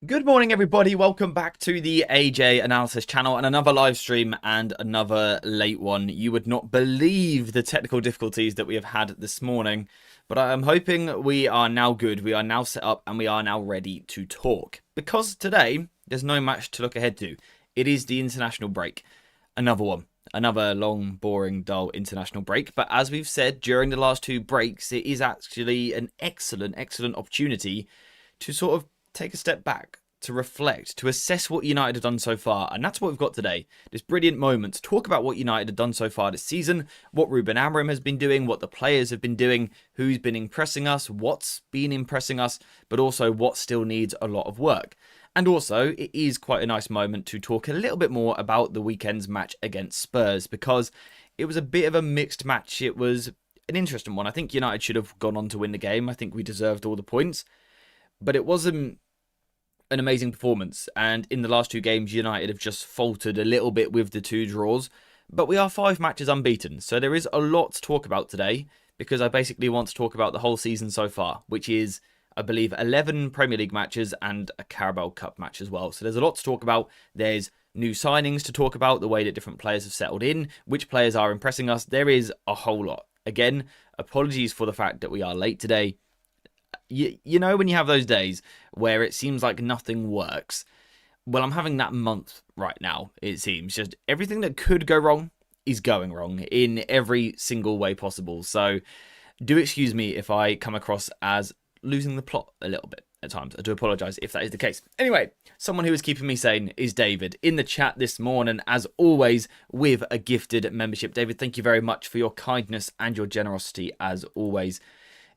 Good morning, everybody. Welcome back to the AJ Analysis channel and another live stream and another late one. You would not believe the technical difficulties that we have had this morning, but I'm hoping we are now good. We are now set up and we are now ready to talk. Because today, there's no match to look ahead to. It is the international break. Another one. Another long, boring, dull international break. But as we've said during the last two breaks, it is actually an excellent opportunity to sort of take a step back, to reflect, to assess what United have done so far. And that's what we've got today. This brilliant moment to talk about what United have done so far this season, what Ruben Amorim has been doing, what the players have been doing, who's been impressing us, what's been impressing us, but also what still needs a lot of work. And also, it is quite a nice moment to talk a little bit more about the weekend's match against Spurs, because it was a bit of a mixed match. It was an interesting one. I think United should have gone on to win the game. I think we deserved all the points. But it wasn't an amazing performance, and in the last two games United have just faltered a little bit with the two draws, but we are 5 matches unbeaten, so there is a lot to talk about today, because I basically want to talk about the whole season so far, which is, I believe, 11 Premier League matches and a Carabao Cup match as well. So there's a lot to talk about. There's new signings to talk about, the way that different players have settled in, which players are impressing us. There is a whole lot. Again, apologies for the fact that we are late today. You know when you have those days where it seems like nothing works? Well, I'm having that month right now, it seems. Just everything that could go wrong is going wrong in every single way possible. So do excuse me if I come across as losing the plot a little bit at times. I do apologise if that is the case. Anyway, someone who is keeping me sane is David in the chat this morning, as always, with a gifted membership. David, thank you very much for your kindness and your generosity, as always.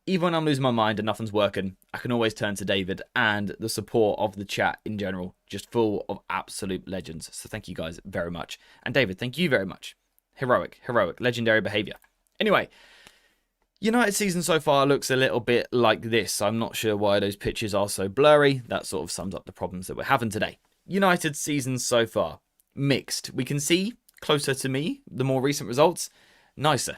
Even when I'm losing my mind and nothing's working, I can always turn to David and the support of the chat in general, just full of absolute legends. So thank you guys very much. And David, thank you very much. Heroic, legendary behaviour. Anyway, United season so far looks a little bit like this. I'm not sure why those pictures are so blurry. That sort of sums up the problems that we're having today. United season so far, mixed. We can see, closer to me, the more recent results, nicer.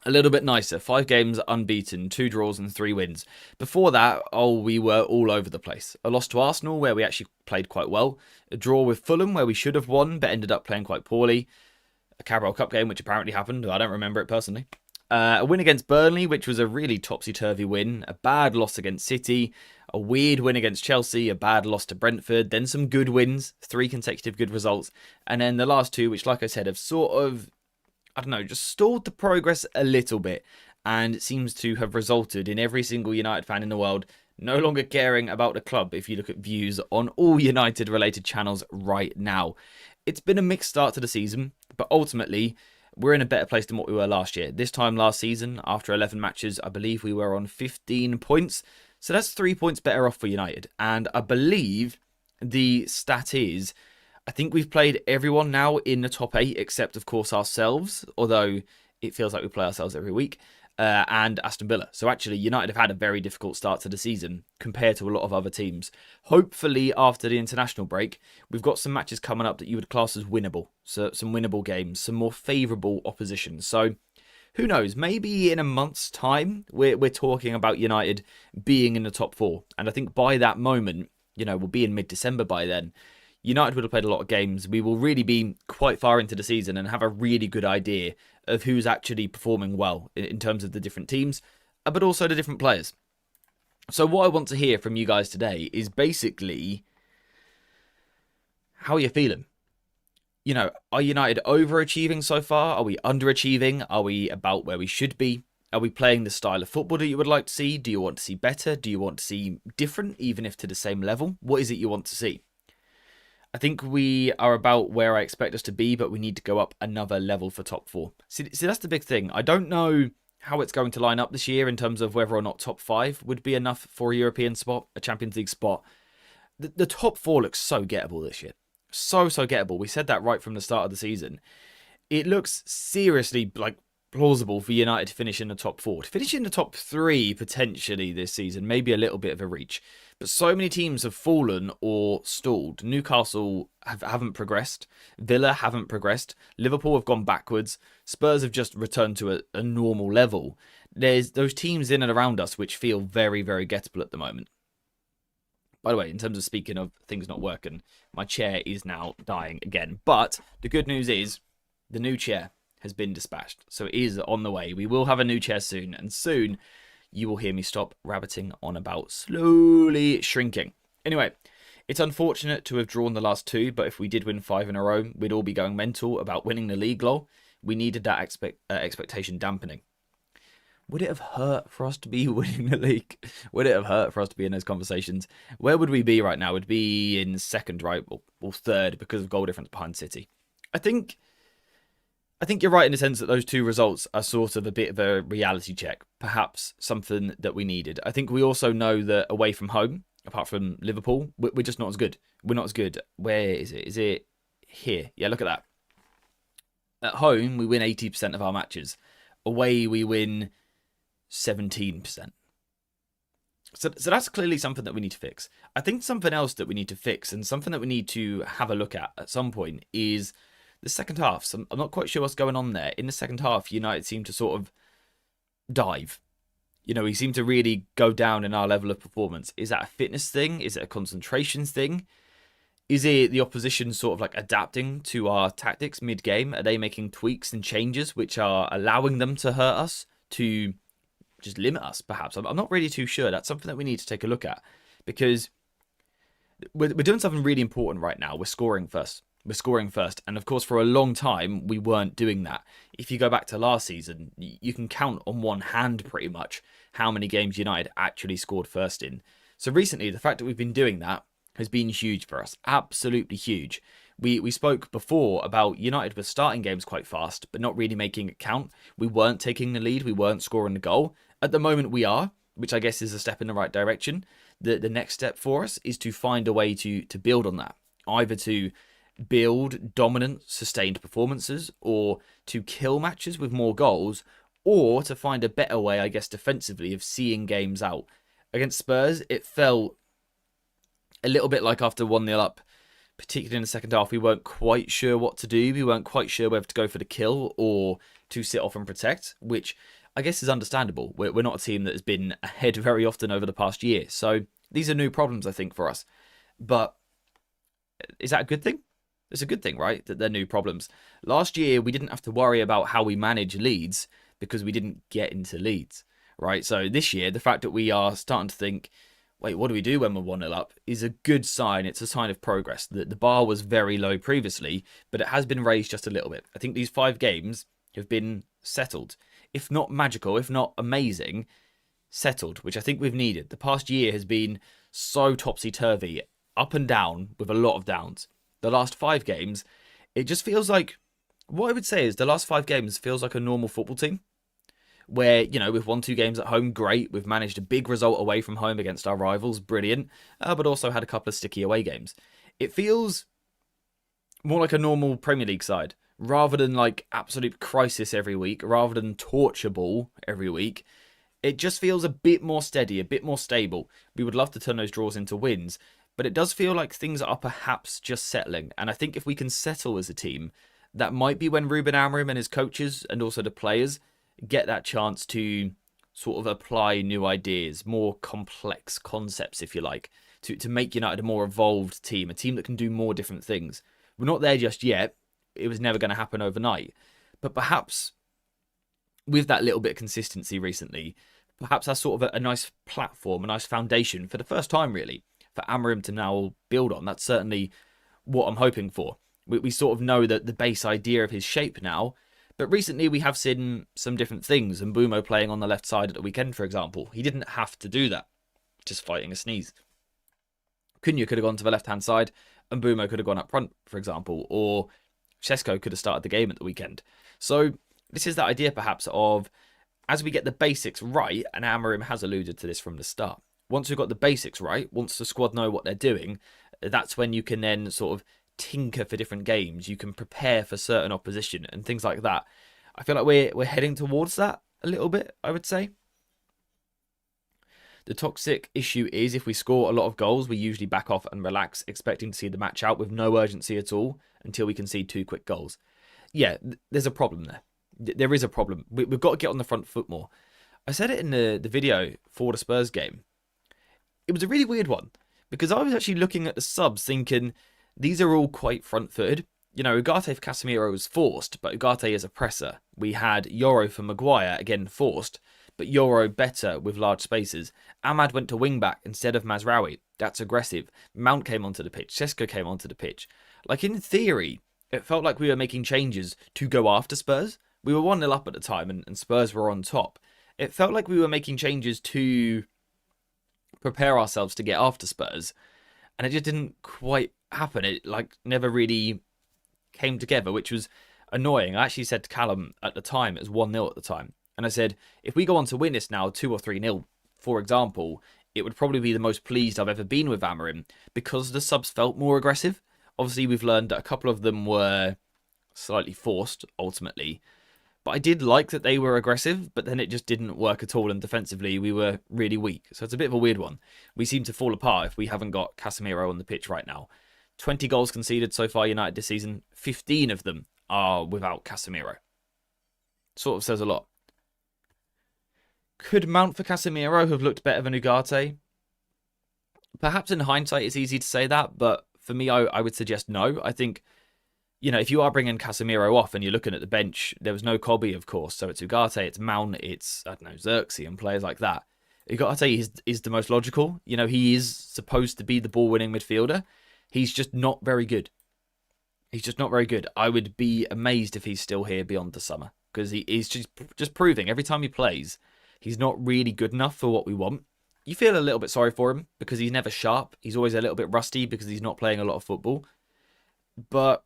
A little bit nicer. 5 games unbeaten, 2 draws and 3 wins. Before that, we were all over the place. A loss to Arsenal, where we actually played quite well. A draw with Fulham, where we should have won, but ended up playing quite poorly. A Carabao Cup game, which apparently happened. I don't remember it personally. A win against Burnley, which was a really topsy-turvy win. A bad loss against City. A weird win against Chelsea. A bad loss to Brentford. Then some good wins. 3 consecutive good results. And then the last 2, which, like I said, have sort of, I don't know, just stalled the progress a little bit, and it seems to have resulted in every single United fan in the world no longer caring about the club if you look at views on all United related channels right now. It's been a mixed start to the season, but ultimately we're in a better place than what we were last year. This time last season, after 11 matches, I believe we were on 15 points, so that's 3 points better off for United. And I believe the stat is, I think we've played everyone now in the top 8, except, of course, ourselves, although it feels like we play ourselves every week, and Aston Villa. So actually, United have had a very difficult start to the season compared to a lot of other teams. Hopefully, after the international break, we've got some matches coming up that you would class as winnable. So some winnable games, some more favourable opposition. So who knows, maybe in a month's time, we're talking about United being in the top 4. And I think by that moment, we'll be in mid-December by then. United would have played a lot of games. We will really be quite far into the season and have a really good idea of who's actually performing well in terms of the different teams, but also the different players. So what I want to hear from you guys today is basically, how are you feeling? Are United overachieving so far? Are we underachieving? Are we about where we should be? Are we playing the style of football that you would like to see? Do you want to see better? Do you want to see different, even if to the same level? What is it you want to see? I think we are about where I expect us to be, but we need to go up another level for top 4. See, that's the big thing. I don't know how it's going to line up this year in terms of whether or not top 5 would be enough for a European spot, a Champions League spot. The top 4 looks so gettable this year. So gettable. We said that right from the start of the season. It looks seriously plausible for United to finish in the top 4. To finish in the top 3 potentially this season, maybe a little bit of a reach. But so many teams have fallen or stalled. Newcastle haven't progressed. Villa haven't progressed. Liverpool have gone backwards. Spurs have just returned to a normal level. There's those teams in and around us which feel very, very gettable at the moment. By the way, in terms of speaking of things not working, my chair is now dying again. But the good news is the new chair has been dispatched. So it is on the way. We will have a new chair soon. And soon you will hear me stop rabbiting on about slowly shrinking. Anyway, it's unfortunate to have drawn the last 2. But if we did win 5 in a row, we'd all be going mental about winning the league lol. We needed that expectation dampening. Would it have hurt for us to be winning the league? Would it have hurt for us to be in those conversations? Where would we be right now? We'd be in second, right? Or third because of goal difference behind City. I think you're right in the sense that those 2 results are sort of a bit of a reality check. Perhaps something that we needed. I think we also know that away from home, apart from Liverpool, we're just not as good. We're not as good. Where is it? Is it here? Yeah, look at that. At home, we win 80% of our matches. Away, we win 17%. So that's clearly something that we need to fix. I think something else that we need to fix and something that we need to have a look at some point is the second half. So I'm not quite sure what's going on there. In the second half, United seem to sort of dive. You know, we seem to really go down in our level of performance. Is that a fitness thing? Is it a concentration thing? Is it the opposition sort of like adapting to our tactics mid-game? Are they making tweaks and changes which are allowing them to hurt us, to just limit us, perhaps? I'm not really too sure. That's something that we need to take a look at because we're doing something really important right now. We're scoring first. And of course, for a long time, we weren't doing that. If you go back to last season, you can count on one hand pretty much how many games United actually scored first in. So recently, the fact that we've been doing that has been huge for us. Absolutely huge. We spoke before about United were starting games quite fast, but not really making it count. We weren't taking the lead. We weren't scoring the goal. At the moment, we are, which I guess is a step in the right direction. The next step for us is to find a way to build on that. Either to build dominant, sustained performances, or to kill matches with more goals, or to find a better way, I guess, defensively of seeing games out. Against Spurs, it felt a little bit like after 1-0 up, particularly in the second half, we weren't quite sure what to do. We weren't quite sure whether to go for the kill or to sit off and protect, which I guess is understandable. We're not a team that has been ahead very often over the past year. So these are new problems, I think, for us. But is that a good thing? It's a good thing, right? That they're new problems. Last year, we didn't have to worry about how we manage leads because we didn't get into leads, right? So this year, the fact that we are starting to think, wait, what do we do when we're 1-0 up is a good sign. It's a sign of progress. The bar was very low previously, but it has been raised just a little bit. I think these 5 games have been settled. If not magical, if not amazing, settled, which I think we've needed. The past year has been so topsy-turvy, up and down, with a lot of downs. The last 5 games, it just feels like, what I would say is the last 5 games feels like a normal football team. Where, you know, we've won 2 games at home, great. We've managed a big result away from home against our rivals, brilliant. But also had a couple of sticky away games. It feels more like a normal Premier League side. Rather than like absolute crisis every week, rather than torture ball every week. It just feels a bit more steady, a bit more stable. We would love to turn those draws into wins. But it does feel like things are perhaps just settling. And I think if we can settle as a team, that might be when Ruben Amorim and his coaches and also the players get that chance to sort of apply new ideas, more complex concepts, if you like, to make United a more evolved team, a team that can do more different things. We're not there just yet. It was never going to happen overnight. But perhaps with that little bit of consistency recently, perhaps that's sort of a nice platform, a nice foundation for the first time, really, for Amorim to now build on. That's certainly what I'm hoping for. We sort of know that the base idea of his shape now. But recently we have seen some different things. And Mbumo playing on the left side at the weekend, for example. He didn't have to do that. Just fighting a sneeze. Cunha could have gone to the left-hand side. And Mbumo could have gone up front, for example. Or Šeško could have started the game at the weekend. So this is that idea, perhaps, of as we get the basics right, and Amorim has alluded to this from the start. Once we've got the basics right, once the squad know what they're doing, that's when you can then sort of tinker for different games. You can prepare for certain opposition and things like that. I feel like we're heading towards that a little bit, I would say. The toxic issue is if we score a lot of goals, we usually back off and relax, expecting to see the match out with no urgency at all until we concede 2 quick goals. Yeah, there's a problem there. There is a problem. We've got to get on the front foot more. I said it in the video for the Spurs game. It was a really weird one Because I was actually looking at the subs thinking these are all quite front-footed. You know, Ugarte for Casemiro was forced, but Ugarte is a presser. We had Yoro for Maguire, again forced, but Yoro better with large spaces. Ahmad went to wing-back instead of Mazraoui. That's aggressive. Mount came onto the pitch. Sesko came onto the pitch. Like, in theory, it felt like we were making changes to go after Spurs. We were 1-0 up at the time, and Spurs were on top. It felt like we were making changes to prepare ourselves to get after Spurs, and it just didn't quite happen. It, like, never really came together, which was annoying. I actually said to Callum at the time, it was 1-0 at the time, and I said, if we go on to win this now 2 or 3-0, for example, it would probably be the most pleased I've ever been with Amorim, because the subs felt more aggressive. Obviously, we've learned that a couple of them were slightly forced, ultimately, but I did like that they were aggressive, but then it just didn't work at all, and defensively we were really weak. So it's a bit of a weird one. We seem to fall apart if we haven't got Casemiro on the pitch right now. 20 goals conceded so far United this season. 15 of them are without Casemiro. Sort of says a lot. Could Mount for Casemiro have looked better than Ugarte? Perhaps in hindsight it's easy to say that, but for me I would suggest no. I think, you know, if you are bringing Casemiro off and you're looking at the bench, there was no Kobe, of course. So it's Ugarte, it's Mount, it's, I don't know, Xerxes and players like that. Ugarte is the most logical. You know, he is supposed to be the ball-winning midfielder. He's just not very good. He's just not very good. I would be amazed if he's still here beyond the summer, because he's just proving every time he plays, he's not really good enough for what we want. You feel a little bit sorry for him because he's never sharp. He's always a little bit rusty because he's not playing a lot of football. But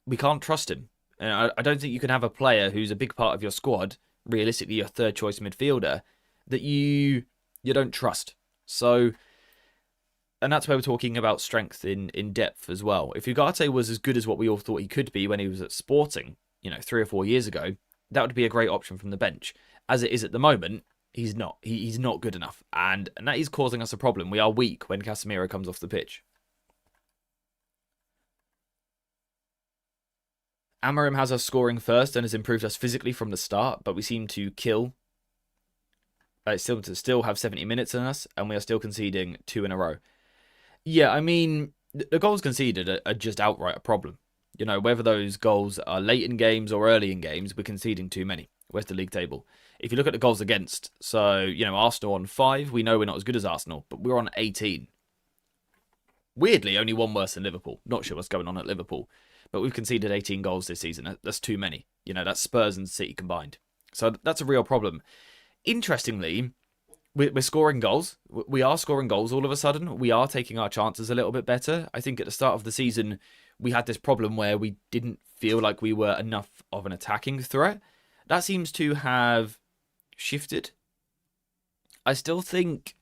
we can't trust him. And I don't think you can have a player who's a big part of your squad, realistically your third choice midfielder, that you don't trust. So, and that's where we're talking about strength in depth as well. If Ugarte was as good as what we all thought he could be when he was at Sporting, you know, 3 or 4 years ago, that would be a great option from the bench. As it is at the moment, he's not. He's not good enough. And that is causing us a problem. We are weak when Casemiro comes off the pitch. Amorim has us scoring first and has improved us physically from the start, but we seem to still have 70 minutes in us, and we are still conceding 2 in a row. Yeah, I mean, the goals conceded are just outright a problem. You know, whether those goals are late in games or early in games, we're conceding too many. Where's the league table? If you look at the goals against, so, you know, Arsenal on 5, we know we're not as good as Arsenal, but we're on 18. Weirdly, only one worse than Liverpool. Not sure what's going on at Liverpool. But we've conceded 18 goals this season. That's too many. You know, that's Spurs and City combined. So that's a real problem. Interestingly, we're scoring goals. We are scoring goals all of a sudden. We are taking our chances a little bit better. I think at the start of the season, we had this problem where we didn't feel like we were enough of an attacking threat. That seems to have shifted. I still think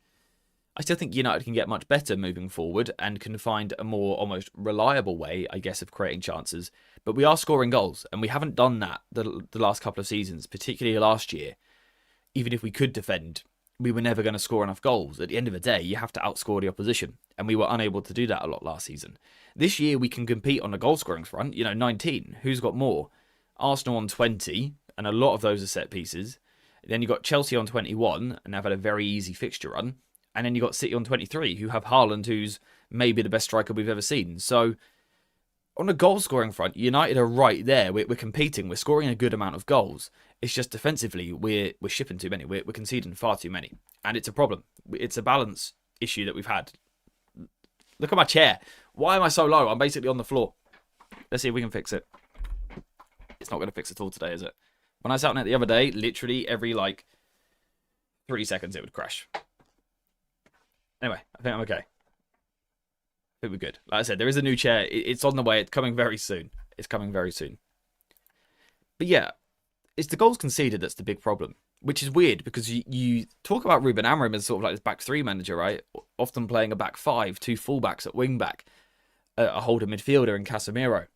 United can get much better moving forward and can find a more almost reliable way, I guess, of creating chances. But we are scoring goals, and we haven't done that the last couple of seasons, particularly last year. Even if we could defend, we were never going to score enough goals. At the end of the day, you have to outscore the opposition, and we were unable to do that a lot last season. This year, we can compete on the goal-scoring front. You know, 19. Who's got more? Arsenal on 20, and a lot of those are set pieces. Then you got Chelsea on 21, and they've had a very easy fixture run. And then you got City on 23, who have Haaland, who's maybe the best striker we've ever seen. So, on the goal-scoring front, United are right there. We're competing. We're scoring a good amount of goals. It's just defensively, we're shipping too many. We're conceding far too many. And it's a problem. It's a balance issue that we've had. Look at my chair. Why am I so low? I'm basically on the floor. Let's see if we can fix it. It's not going to fix it all today, is it? When I sat on it the other day, literally every, 3 seconds it would crash. Anyway, I think I'm okay. I think we're good. Like I said, there is a new chair. It's on the way. It's coming very soon. It's coming very soon. But yeah, it's the goals conceded that's the big problem, which is weird because you talk about Ruben Amorim as sort of like this back 3 manager, right? Often playing a back 5, 2 fullbacks at wing back, a holder midfielder and Casemiro.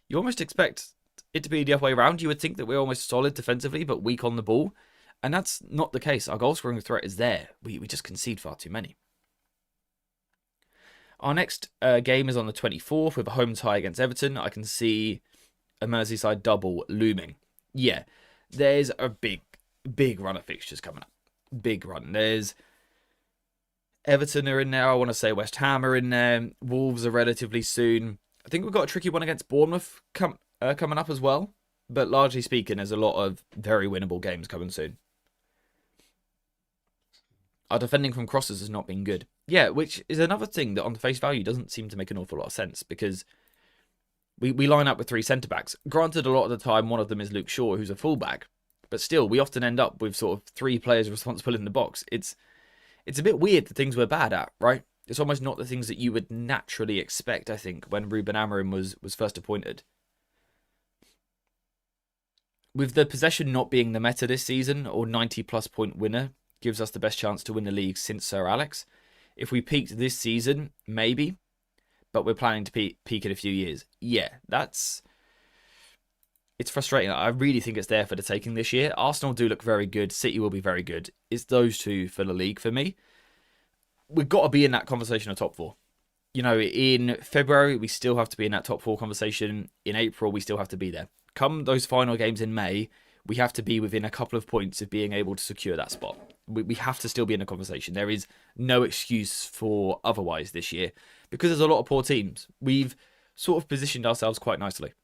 You almost expect it to be the other way around. You would think that we're almost solid defensively but weak on the ball. And that's not the case. Our goal scoring threat is there. We just concede far too many. Our next game is on the 24th with a home tie against Everton. I can see a Merseyside double looming. Yeah, there's a big run of fixtures coming up. Big run. There's Everton are in there. I want to say West Ham are in there. Wolves are relatively soon. I think we've got a tricky one against Bournemouth coming up as well. But largely speaking, there's a lot of very winnable games coming soon. Our defending from crosses has not been good. Yeah, which is another thing that on the face value doesn't seem to make an awful lot of sense, because we line up with 3 centre-backs. Granted, a lot of the time, one of them is Luke Shaw, who's a fullback. But still, we often end up with sort of 3 players responsible in the box. It's a bit weird the things we're bad at, right? It's almost not the things that you would naturally expect, I think, when Ruben Amorim was first appointed. With the possession not being the meta this season, or 90-plus point winner gives us the best chance to win the league since Sir Alex. If we peaked this season, maybe, but we're planning to peak in a few years. Yeah, it's frustrating. I really think it's there for the taking this year. Arsenal do look very good. City will be very good. It's those two for the league for me. We've got to be in that conversation of top 4. You know, in February, we still have to be in that top 4 conversation. In April, we still have to be there. Come those final games in May, we have to be within a couple of points of being able to secure that spot. We have to still be in a conversation. There is no excuse for otherwise this year, because there's a lot of poor teams. We've sort of positioned ourselves quite nicely.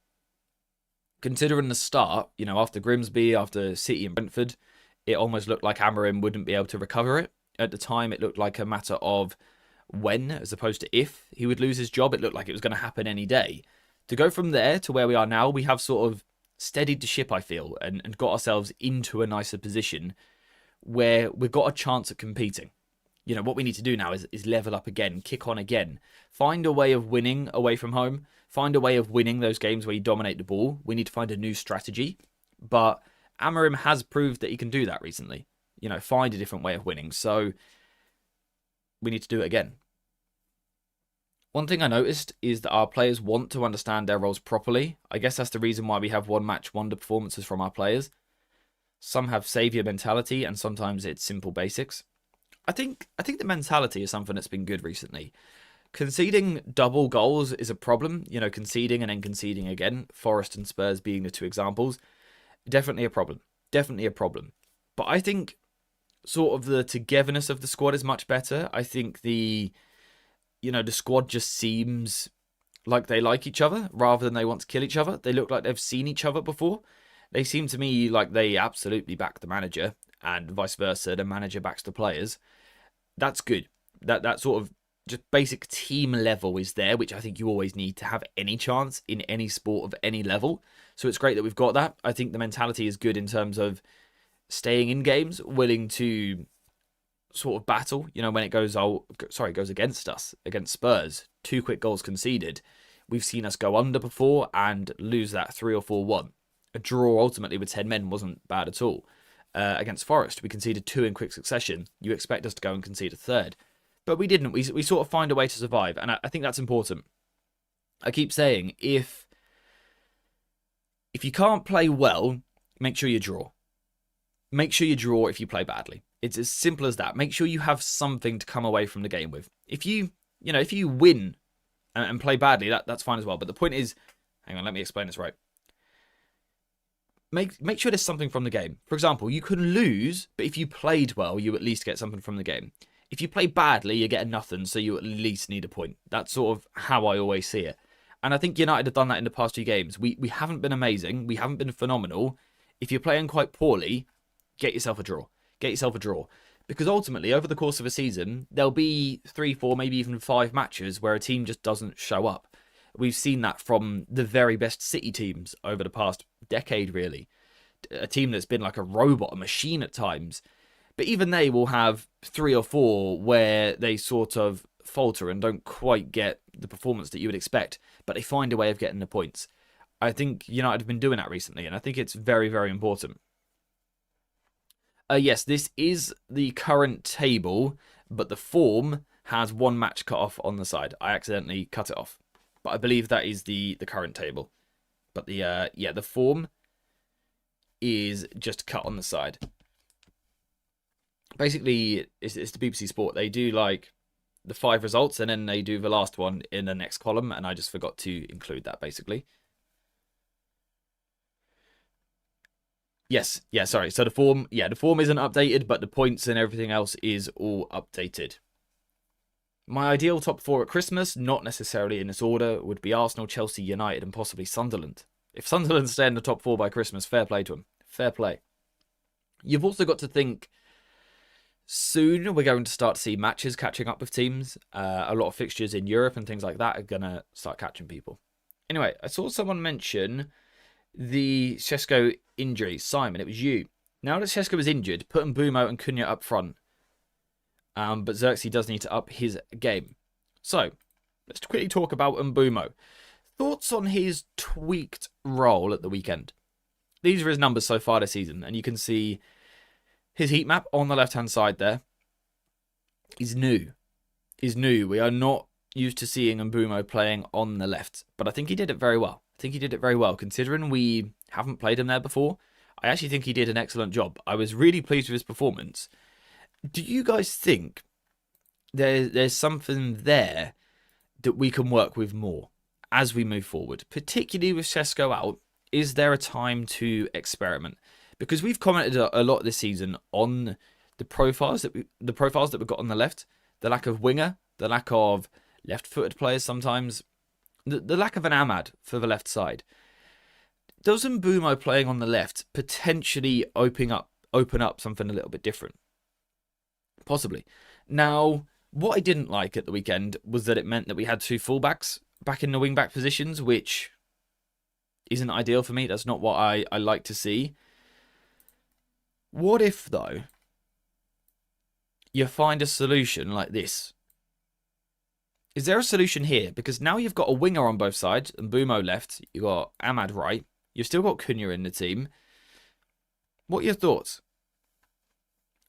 Considering the start, you know, after Grimsby, after City and Brentford, it almost looked like Amorim wouldn't be able to recover it. At the time, it looked like a matter of when, as opposed to if he would lose his job. It looked like it was going to happen any day. To go from there to where we are now, we have sort of steadied the ship, I feel, and got ourselves into a nicer position where we've got a chance at competing. You know, what we need to do now is level up again, kick on again, find a way of winning away from home, find a way of winning those games where you dominate the ball. We need to find a new strategy, but Amorim has proved that he can do that recently. You know, find a different way of winning. So we need to do it again. One thing I noticed is that our players want to understand their roles properly. I guess that's the reason why we have one match wonder performances from our players. Some have saviour mentality, and sometimes it's simple basics. I think the mentality is something that's been good recently. Conceding double goals is a problem. You know, conceding and then conceding again. Forest and Spurs being the 2 examples. Definitely a problem. Definitely a problem. But I think sort of the togetherness of the squad is much better. I think the squad just seems like they like each other rather than they want to kill each other. They look like they've seen each other before. They seem to me like they absolutely back the manager, and vice versa, the manager backs the players. That's good. That sort of just basic team level is there, which I think you always need to have any chance in any sport of any level. So it's great that we've got that. I think the mentality is good in terms of staying in games, willing to sort of battle, you know, when it goes against us, against Spurs. 2 quick goals conceded. We've seen us go under before and lose that 3 or 4-1. A draw ultimately with 10 men wasn't bad at all. Against Forest, we conceded 2 in quick succession. You expect us to go and concede a 3rd. But we didn't. We sort of find a way to survive, and I think that's important. I keep saying, if you can't play well, make sure you draw. Make sure you draw if you play badly. It's as simple as that. Make sure you have something to come away from the game with. If you win and play badly, that's fine as well. But the point is, hang on, let me explain this right. Make sure there's something from the game. For example, you can lose, but if you played well, you at least get something from the game. If you play badly, you get nothing, so you at least need a point. That's sort of how I always see it. And I think United have done that in the past 2 games. We haven't been amazing. We haven't been phenomenal. If you're playing quite poorly, get yourself a draw. Get yourself a draw. Because ultimately, over the course of a season, there'll be 3, 4, maybe even 5 matches where a team just doesn't show up. We've seen that from the very best City teams over the past decade, really. A team that's been like a robot, a machine at times. But even they will have 3 or 4 where they sort of falter and don't quite get the performance that you would expect, but they find a way of getting the points. I think United have been doing that recently, and I think it's very, very important. Yes, this is the current table, but the form has 1 match cut off on the side. I accidentally cut it off, but I believe that is the current table. But the form is just cut on the side. Basically, it's the BBC Sport. They do like the 5 results, and then they do the last one in the next column, and I just forgot to include that, basically. Yes, yeah, sorry. So the form isn't updated, but the points and everything else is all updated. My ideal top 4 at Christmas, not necessarily in this order, would be Arsenal, Chelsea, United, and possibly Sunderland. If Sunderland stay in the top 4 by Christmas, fair play to them. Fair play. You've also got to think, soon we're going to start to see matches catching up with teams. A lot of fixtures in Europe and things like that are going to start catching people. Anyway, I saw someone mention the Šeško injury. Simon, it was you. Now that Šeško is injured, put Mbumo and Cunha up front. But Xerxes does need to up his game. So, let's quickly talk about Mbumo. Thoughts on his tweaked role at the weekend? These are his numbers so far this season, and you can see his heat map on the left-hand side there. He's new. We are not used to seeing Mbumo playing on the left, but I think he did it very well. Considering we haven't played him there before. I actually think he did an excellent job. I was really pleased with his performance. Do you guys think there's something there that we can work with more as we move forward? Particularly with Šeško out, is there a time to experiment? Because we've commented a lot this season on the profiles that we've got on the left, the lack of winger, the lack of left-footed players sometimes, the lack of an Ahmad for the left side. Does Mbumo playing on the left potentially open up something a little bit different? Possibly. Now, what I didn't like at the weekend was that it meant that we had 2 fullbacks back in the wing-back positions, which isn't ideal for me. That's not what I like to see. What if, though, you find a solution like this? Is there a solution here? Because now you've got a winger on both sides, Mbumo left, you've got Ahmad right, you've still got Cunha in the team. What are your thoughts?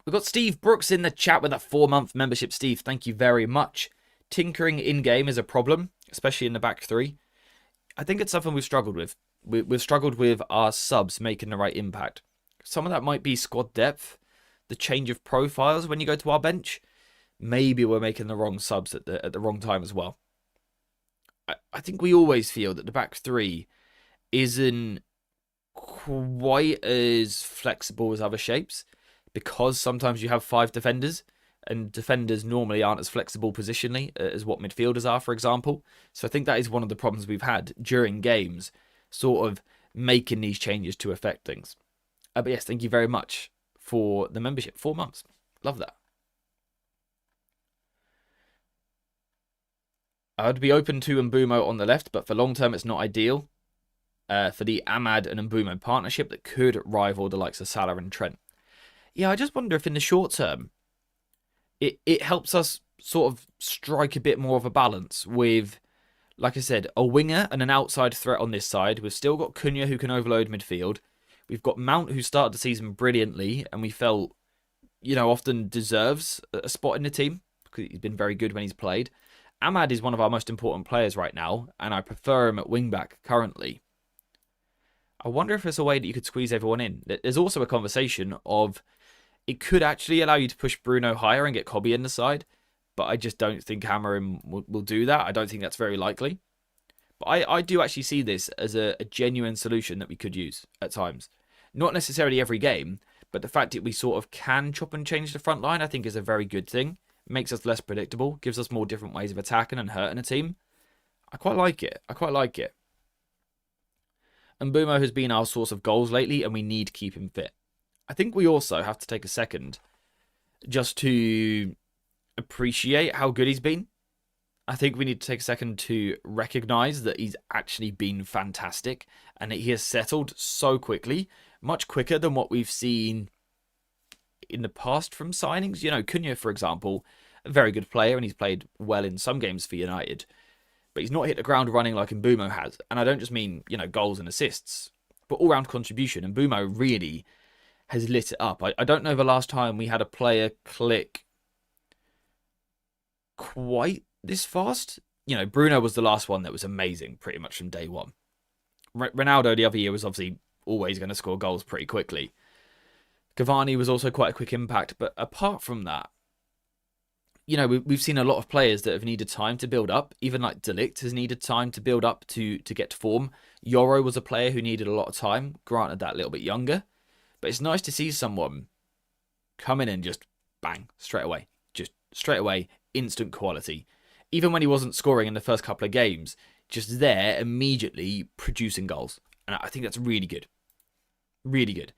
We've got Steve Brooks in the chat with a 4-month membership. Steve, thank you very much. Tinkering in-game is a problem, especially in the back 3. I think it's something we've struggled with. We've struggled with our subs making the right impact. Some of that might be squad depth, the change of profiles when you go to our bench. Maybe we're making the wrong subs at the wrong time as well. I think we always feel that the back 3 isn't quite as flexible as other shapes, because sometimes you have 5 defenders, and defenders normally aren't as flexible positionally as what midfielders are, for example. So I think that is one of the problems we've had during games, sort of making these changes to affect things. But yes, thank you very much for the membership. 4 months. Love that. I would be open to Mbumo on the left, but for long term it's not ideal for the Ahmad and Mbumo partnership that could rival the likes of Salah and Trent. Yeah, I just wonder if in the short term it helps us sort of strike a bit more of a balance with, like I said, a winger and an outside threat on this side. We've still got Cunha who can overload midfield. We've got Mount who started the season brilliantly and we felt, often deserves a spot in the team because he's been very good when he's played. Ahmad is one of our most important players right now, and I prefer him at wing-back currently. I wonder if there's a way that you could squeeze everyone in. There's also a conversation of it could actually allow you to push Bruno higher and get Kobe in the side, but I just don't think Hammering will do that. I don't think that's very likely. But I do actually see this as a genuine solution that we could use at times. Not necessarily every game, but the fact that we sort of can chop and change the front line, I think is a very good thing. Makes us less predictable, gives us more different ways of attacking and hurting a team. I quite like it. Mbumo has been our source of goals lately, and we need to keep him fit. I think we also have to take a second just to appreciate how good he's been. I think we need to take a second to recognise that he's actually been fantastic and that he has settled so quickly, much quicker than what we've seen in the past from signings. Cunha, for example, a very good player and he's played well in some games for United, but he's not hit the ground running like Mbumo has. And I don't just mean, goals and assists, but all-round contribution. Mbumo really has lit it up. I don't know the last time we had a player click quite this fast. Bruno was the last one that was amazing pretty much from day one. Ronaldo the other year was obviously always going to score goals pretty quickly. Cavani was also quite a quick impact, but apart from that, we've seen a lot of players that have needed time to build up. Even like De Ligt has needed time to build up to get to form. Yoro was a player who needed a lot of time, granted that a little bit younger. But it's nice to see someone come in and just bang, straight away instant quality. Even when he wasn't scoring in the first couple of games, just there immediately producing goals. And I think that's really good. Really good.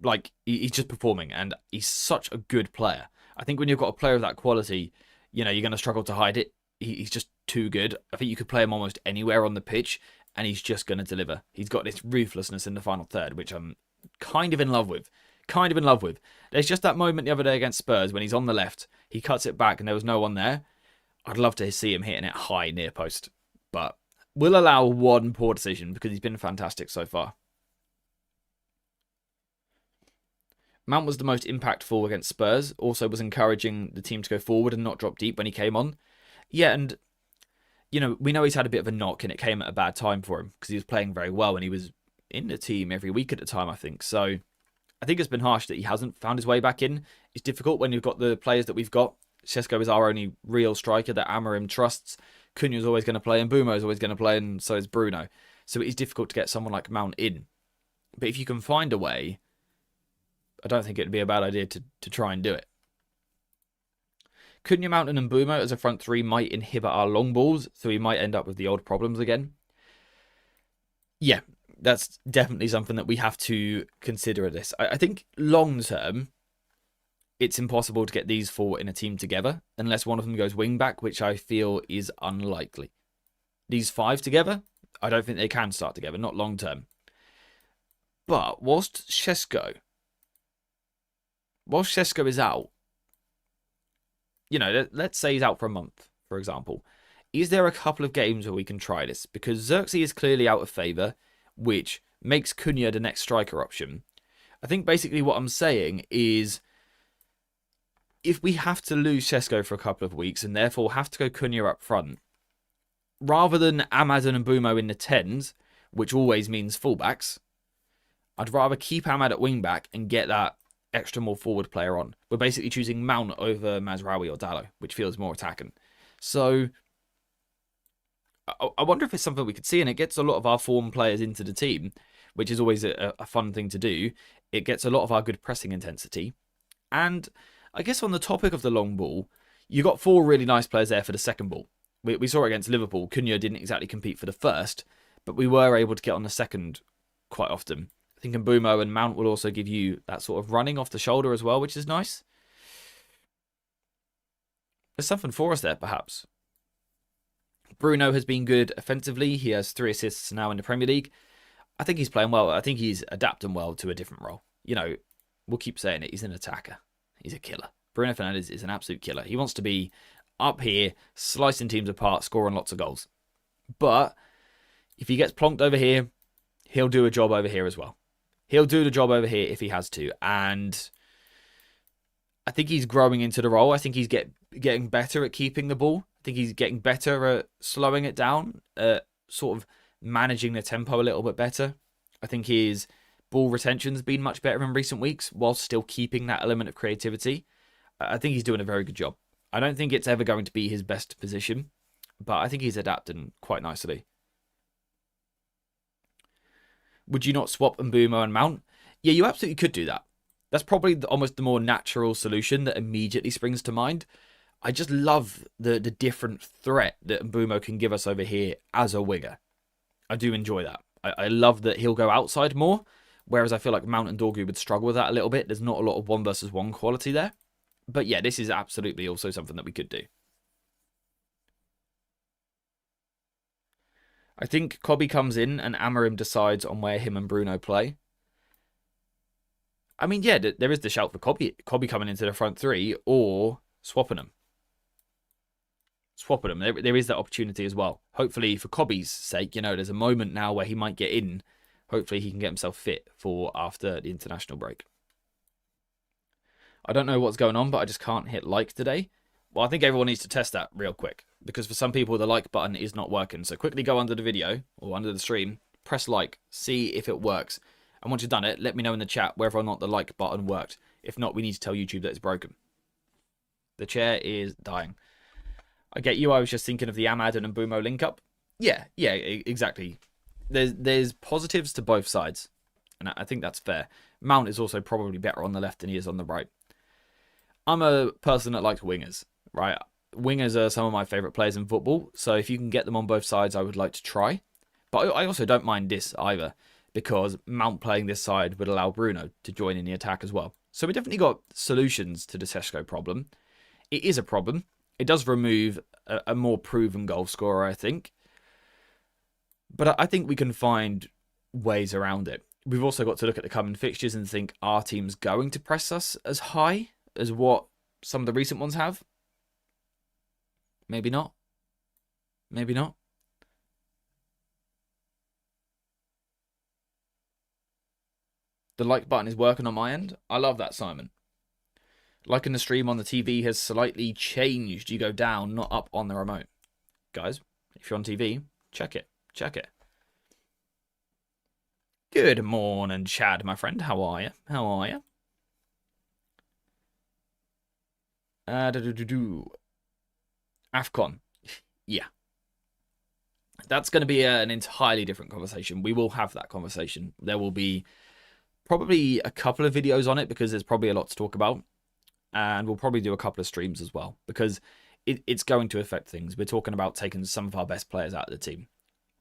Like, he's just performing, and he's such a good player. I think when you've got a player of that quality, you know, you're going to struggle to hide it. He's just too good. I think you could play him almost anywhere on the pitch, and he's just going to deliver. He's got this ruthlessness in the final third, which I'm kind of in love with. Kind of in love with. There's just that moment the other day against Spurs when he's on the left, he cuts it back and there was no one there. I'd love to see him hitting it high near post. But we'll allow one poor decision because he's been fantastic so far. Mount was the most impactful against Spurs. Also was encouraging the team to go forward and not drop deep when he came on. Yeah, and, you know, we know he's had a bit of a knock and it came at a bad time for him because he was playing very well and he was in the team every week at the time, I think. So I think it's been harsh that he hasn't found his way back in. It's difficult when you've got the players that we've got. Šeško is our only real striker that Amorim trusts. Cunha's always going to play and Mbeumo's always going to play, and so is Bruno. So it is difficult to get someone like Mount in. But if you can find a way, I don't think it would be a bad idea to try and do it. Cunha, Mount and Mbeumo as a front three might inhibit our long balls, so we might end up with the old problems again. Yeah, that's definitely something that we have to consider at this. I think long term, it's impossible to get these four in a team together unless one of them goes wing back, which I feel is unlikely. These five together, I don't think they can start together, not long term. But whilst Šeško is out, you know, let's say he's out for a month, for example. Is there a couple of games where we can try this? Because Xerxes is clearly out of favour, which makes Cunha the next striker option. I think basically what I'm saying is, if we have to lose Šeško for a couple of weeks and therefore have to go Cunha up front, rather than Ahmad and Mbeumo in the 10s, which always means fullbacks, I'd rather keep Ahmad at wing back and get that extra more forward player on. We're basically choosing Mount over Mazraoui or Dalot, which feels more attacking. So I wonder if it's something we could see, and it gets a lot of our form players into the team, which is always a fun thing to do. It gets a lot of our good pressing intensity. And I guess on the topic of the long ball, you got four really nice players there for the second ball. We saw it against Liverpool. Cunha didn't exactly compete for the first, but we were able to get on the second quite often. I think Mbeumo and Mount will also give you that sort of running off the shoulder as well, which is nice. There's something for us there, perhaps. Bruno has been good offensively. He has 3 assists now in the Premier League. I think he's playing well. I think he's adapting well to a different role. You know, we'll keep saying it. He's an attacker. He's a killer. Bruno Fernandes is an absolute killer. He wants to be up here, slicing teams apart, scoring lots of goals. But if he gets plonked over here, he'll do a job over here as well. He'll do the job over here if he has to. And I think he's growing into the role. I think he's getting better at keeping the ball. I think he's getting better at slowing it down, sort of managing the tempo a little bit better. I think his ball retention's been much better in recent weeks, while still keeping that element of creativity. I think he's doing a very good job. I don't think it's ever going to be his best position, but I think he's adapting quite nicely. Would you not swap Mbeumo and Mount? Yeah, you absolutely could do that. That's probably almost the more natural solution that immediately springs to mind. I just love the different threat that Mbeumo can give us over here as a winger. I do enjoy that. I love that he'll go outside more, whereas I feel like Mount and Dorgu would struggle with that a little bit. There's not a lot of 1 versus 1 quality there. But yeah, this is absolutely also something that we could do. I think Kobbie comes in and Amorim decides on where him and Bruno play. I mean, yeah, there is the shout for Kobbie coming into the front three or swapping them. There is that opportunity as well. Hopefully, for Kobbie's sake, you know, there's a moment now where he might get in. Hopefully, he can get himself fit for after the international break. I don't know what's going on, but I just can't hit like today. Well, I think everyone needs to test that real quick, because for some people, the like button is not working. So quickly go under the video or under the stream, press like, see if it works. And once you've done it, let me know in the chat whether or not the like button worked. If not, we need to tell YouTube that it's broken. The chair is dying. I get you. I was just thinking of the Ahmad and Mbeumo link up. Yeah, exactly. There's positives to both sides, and I think that's fair. Mount is also probably better on the left than he is on the right. I'm a person that likes wingers, right? Wingers are some of my favourite players in football, so if you can get them on both sides, I would like to try. But I also don't mind this either, because Mount playing this side would allow Bruno to join in the attack as well. So we definitely got solutions to the Šeško problem. It is a problem. It does remove a more proven goal scorer, I think. But I think we can find ways around it. We've also got to look at the coming fixtures and think, are teams going to press us as high as what some of the recent ones have? Maybe not. Maybe not. The like button is working on my end. I love that, Simon. Liking the stream on the TV has slightly changed. You go down, not up on the remote. Guys, if you're on TV, check it. Check it. Good morning, Chad, my friend. How are you? How are you? AFCON. Yeah. That's going to be an entirely different conversation. We will have that conversation. There will be probably a couple of videos on it because there's probably a lot to talk about. And we'll probably do a couple of streams as well because it's going to affect things. We're talking about taking some of our best players out of the team.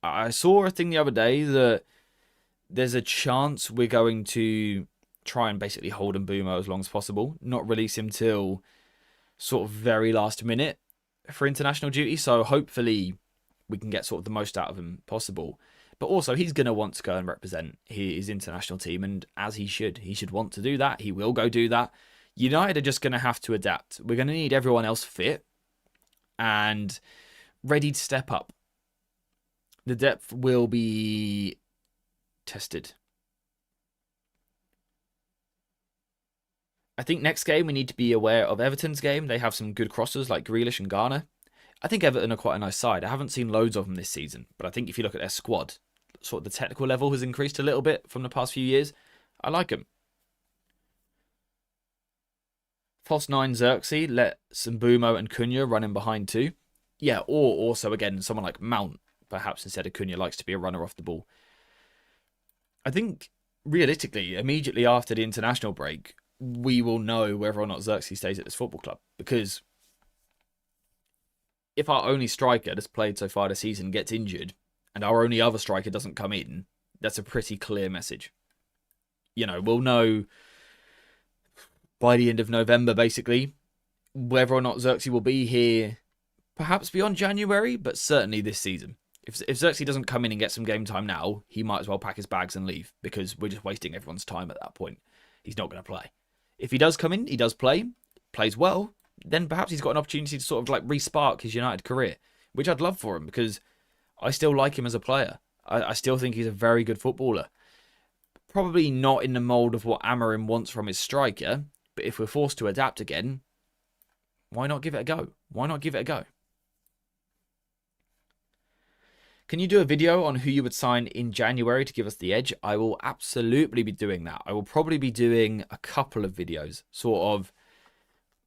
I saw a thing the other day that there's a chance we're going to try and basically hold Mbumo as long as possible, not release him till sort of very last minute for international duty. So hopefully we can get sort of the most out of him possible. But also he's going to want to go and represent his international team, and as he should want to do that. He will go do that. United are just going to have to adapt. We're going to need everyone else fit and ready to step up. The depth will be tested. I think next game we need to be aware of Everton's game. They have some good crossers like Grealish and Garner. I think Everton are quite a nice side. I haven't seen loads of them this season, but I think if you look at their squad, sort of the technical level has increased a little bit from the past few years. I like them. False 9 Xerxes, let Mbumo and Cunha run in behind too. Yeah, or also, again, someone like Mount, perhaps instead of Cunha, likes to be a runner off the ball. I think, realistically, immediately after the international break, we will know whether or not Xerxes stays at this football club. Because if our only striker that's played so far this season gets injured, and our only other striker doesn't come in, that's a pretty clear message. You know, we'll know by the end of November, basically, whether or not Xerxes will be here, perhaps beyond January, but certainly this season. If Xerxes doesn't come in and get some game time now, he might as well pack his bags and leave, because we're just wasting everyone's time at that point. He's not going to play. If he does come in, he does play, plays well, then perhaps he's got an opportunity to sort of like re-spark his United career, which I'd love for him, because I still like him as a player. I still think he's a very good footballer. Probably not in the mould of what Amorim wants from his striker, but if we're forced to adapt again, why not give it a go? Why not give it a go? Can you do a video on who you would sign in January to give us the edge? I will absolutely be doing that. I will probably be doing a couple of videos, sort of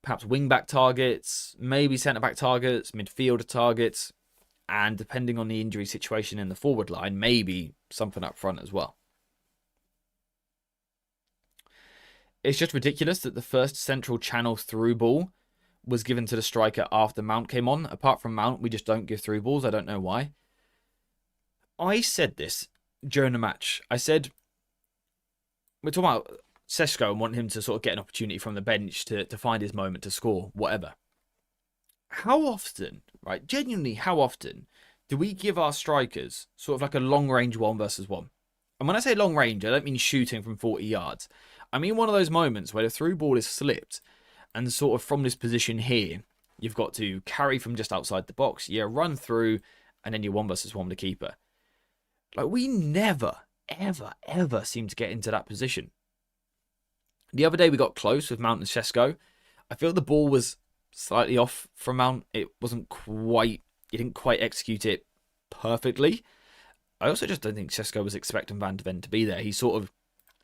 perhaps wing-back targets, maybe centre-back targets, midfielder targets, and depending on the injury situation in the forward line, maybe something up front as well. It's just ridiculous that the first central channel through ball was given to the striker after Mount came on. Apart from Mount, we just don't give through balls. I don't know why. I said this during the match. I said, we're talking about Šeško and wanting him to sort of get an opportunity from the bench to find his moment to score, whatever. How often, right, genuinely, how often do we give our strikers sort of like a long-range 1-versus-1? And when I say long-range, I don't mean shooting from 40 yards. I mean one of those moments where the through ball is slipped and sort of from this position here, you've got to carry from just outside the box, run through, and then you 1-versus-1 the keeper. Like, we never, ever, ever seem to get into that position. The other day we got close with Mount and Šeško. I feel the ball was slightly off from Mount. It wasn't quite, he didn't quite execute it perfectly. I also just don't think Šeško was expecting Van de Ven to be there. He sort of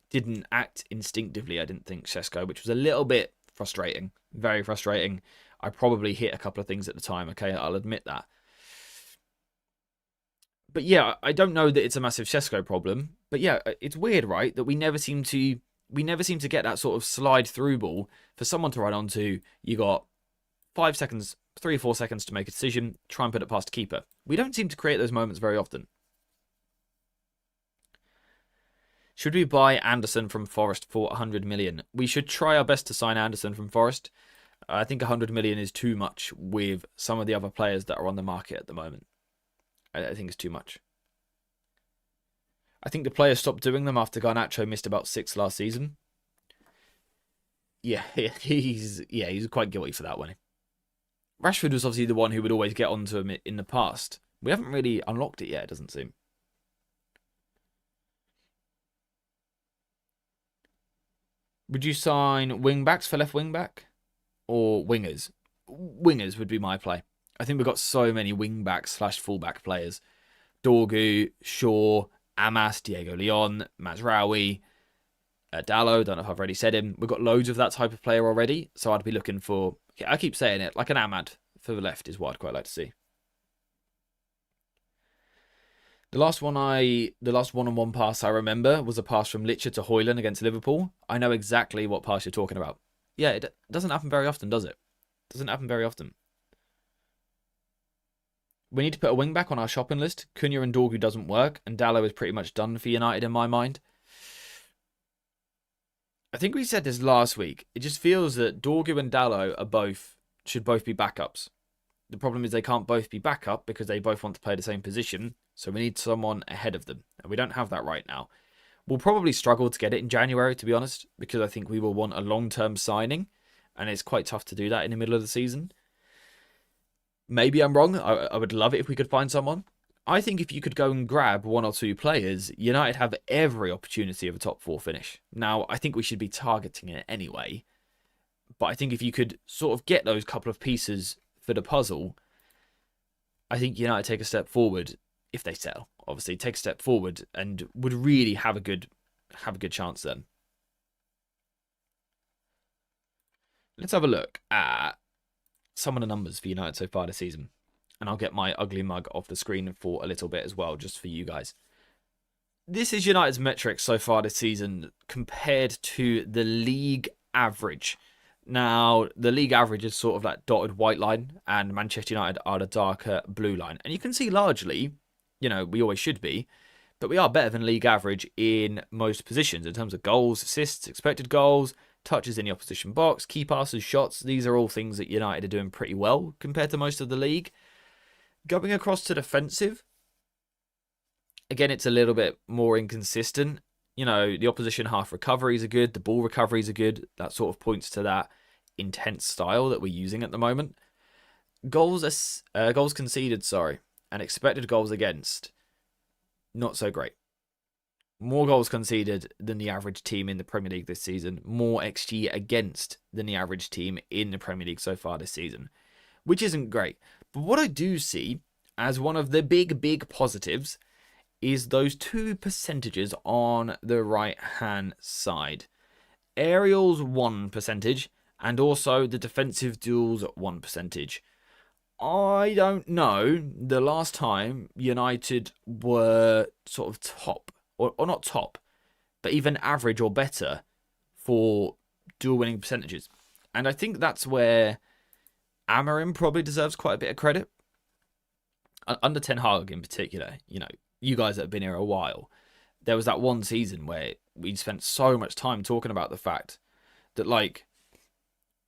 didn't act instinctively, I didn't think, Šeško, which was a little bit frustrating. Very frustrating. I probably hit a couple of things at the time, okay? I'll admit that. But yeah, I don't know that it's a massive Šeško problem. But yeah, it's weird, right? That we never seem to we never seem to get that sort of slide through ball for someone to run onto. You got 5 seconds, 3 or 4 seconds to make a decision, try and put it past a keeper. We don't seem to create those moments very often. Should we buy Anderson from Forest for 100 million? We should try our best to sign Anderson from Forest. I think 100 million is too much with some of the other players that are on the market at the moment. I think it's too much. I think the players stopped doing them after Garnacho missed about 6 last season. Yeah, he's quite guilty for that one. Rashford was obviously the one who would always get onto him in the past. We haven't really unlocked it yet, it doesn't seem. Would you sign wing-backs for left wing-back? Or wingers? Wingers would be my play. I think we've got so many wing-back/full-back players. Dorgu, Shaw, Amas, Diego Leon, Mazraoui, Dallo, don't know if I've already said him. We've got loads of that type of player already, so I'd be looking for, I keep saying it, like an Ahmad for the left is what I'd quite like to see. The last one-on-one pass I remember was a pass from Licher to Højlund against Liverpool. I know exactly what pass you're talking about. Yeah, it doesn't happen very often, does it? Doesn't happen very often. We need to put a wing-back on our shopping list. Cunha and Dorgu doesn't work, and Dallo is pretty much done for United in my mind. I think we said this last week. It just feels that Dorgu and Dallo should both be backups. The problem is they can't both be backup because they both want to play the same position, so we need someone ahead of them, and we don't have that right now. We'll probably struggle to get it in January, to be honest, because I think we will want a long-term signing, and it's quite tough to do that in the middle of the season. Maybe I'm wrong. I would love it if we could find someone. I think if you could go and grab 1 or 2 players, United have every opportunity of a top 4 finish. Now, I think we should be targeting it anyway, but I think if you could sort of get those couple of pieces for the puzzle, I think United take a step forward, if they sell, obviously, take a step forward and would really have a good chance then. Let's have a look at some of the numbers for United so far this season. And I'll get my ugly mug off the screen for a little bit as well, just for you guys. This is United's metrics so far this season compared to the league average. Now, the league average is sort of that dotted white line, and Manchester United are the darker blue line. And you can see largely, we always should be, but we are better than league average in most positions in terms of goals, assists, expected goals, touches in the opposition box, key passes, shots. These are all things that United are doing pretty well compared to most of the league. Going across to defensive, again, it's a little bit more inconsistent. The opposition half recoveries are good. The ball recoveries are good. That sort of points to that intense style that we're using at the moment. Goals conceded, and expected goals against, not so great. More goals conceded than the average team in the Premier League this season. More XG against than the average team in the Premier League so far this season, which isn't great. But what I do see as one of the big positives is those 2 percentages on the right-hand side. Aerials 1%, and also the defensive duels 1%. I don't know the last time United were sort of top, or not top, but even average or better for duel winning percentages. And I think that's where Amorim probably deserves quite a bit of credit. Under Ten Hag in particular, you guys that have been here a while, there was that one season where we spent so much time talking about the fact that,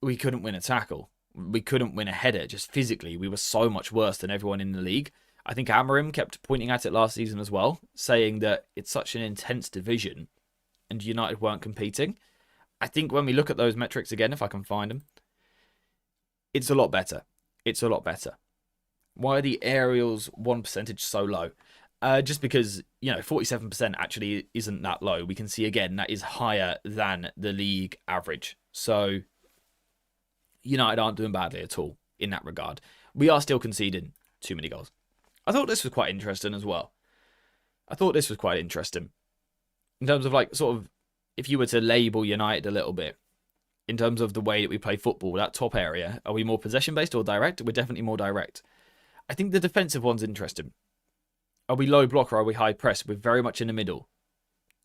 we couldn't win a tackle. We couldn't win a header. Just physically, we were so much worse than everyone in the league. I think Amorim kept pointing at it last season as well, saying that it's such an intense division and United weren't competing. I think when we look at those metrics again, if I can find them, it's a lot better. It's a lot better. Why are the aerials 1% so low? Just because, 47% actually isn't that low. We can see again that is higher than the league average. So United aren't doing badly at all in that regard. We are still conceding too many goals. I thought this was quite interesting as well. In terms of if you were to label United a little bit, in terms of the way that we play football, that top area, are we more possession-based or direct? We're definitely more direct. I think the defensive one's interesting. Are we low block or are we high press? We're very much in the middle.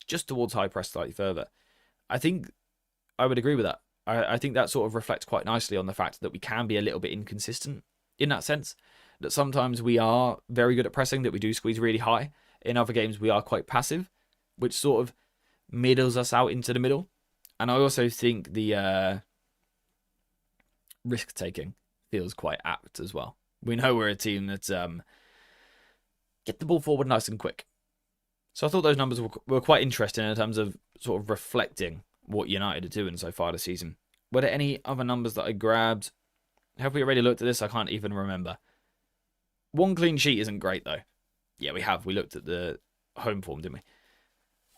Just towards high press slightly further. I think I would agree with that. I think that sort of reflects quite nicely on the fact that we can be a little bit inconsistent in that sense. That sometimes we are very good at pressing, that we do squeeze really high. In other games, we are quite passive, which sort of middles us out into the middle. And I also think the risk taking feels quite apt as well. We know we're a team that get the ball forward nice and quick. So I thought those numbers were quite interesting in terms of sort of reflecting what United are doing so far this season. Were there any other numbers that I grabbed? Have we already looked at this? I can't even remember. One clean sheet isn't great, though. Yeah, we have. We looked at the home form, didn't we?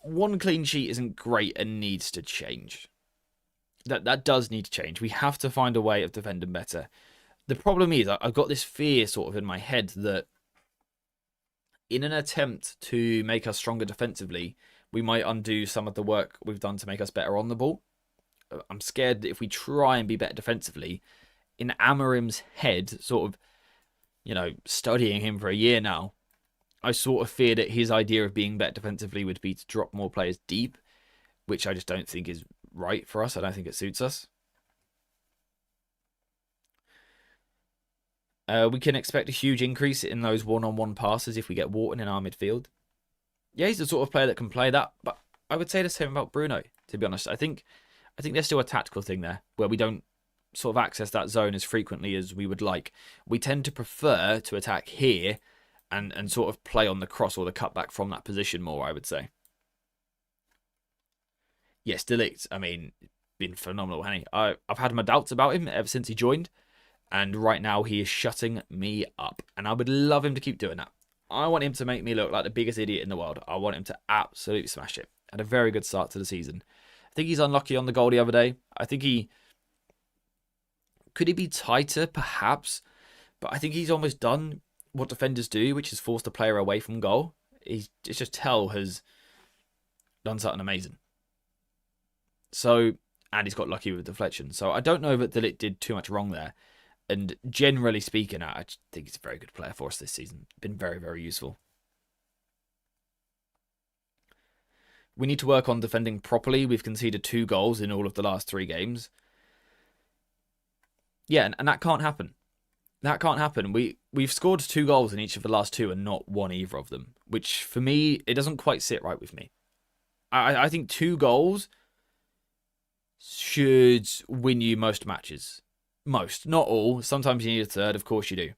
One clean sheet isn't great and needs to change. That does need to change. We have to find a way of defending better. The problem is, I've got this fear sort of in my head that in an attempt to make us stronger defensively, we might undo some of the work we've done to make us better on the ball. I'm scared that if we try and be better defensively, in Amorim's head, sort of, studying him for a year now, I sort of fear that his idea of being better defensively would be to drop more players deep, which I just don't think is right for us. I don't think it suits us. We can expect a huge increase in those one-on-one passes if we get Wharton in our midfield. Yeah, he's the sort of player that can play that, but I would say the same about Bruno, to be honest. I think there's still a tactical thing there where we don't sort of access that zone as frequently as we would like. We tend to prefer to attack here and sort of play on the cross or the cutback from that position more, I would say. Yes, De Ligt, been phenomenal, hasn't he? I've had my doubts about him ever since he joined. And right now he is shutting me up. And I would love him to keep doing that. I want him to make me look like the biggest idiot in the world. I want him to absolutely smash it. Had a very good start to the season. I think he's unlucky on the goal the other day. I think could he be tighter? Perhaps. But I think he's almost done what defenders do, which is force the player away from goal. It's just Tell has done something amazing. And he's got lucky with deflection. So I don't know that De Ligt did too much wrong there. And generally speaking, I think he's a very good player for us this season. Been very, very useful. We need to work on defending properly. We've conceded 2 goals in all of the last 3 games. Yeah, and that can't happen. That can't happen. We've scored 2 goals in each of the last 2 and not won either of them. Which, for me, it doesn't quite sit right with me. I think 2 goals should win you most matches. Most, not all. Sometimes you need a third, of course you do.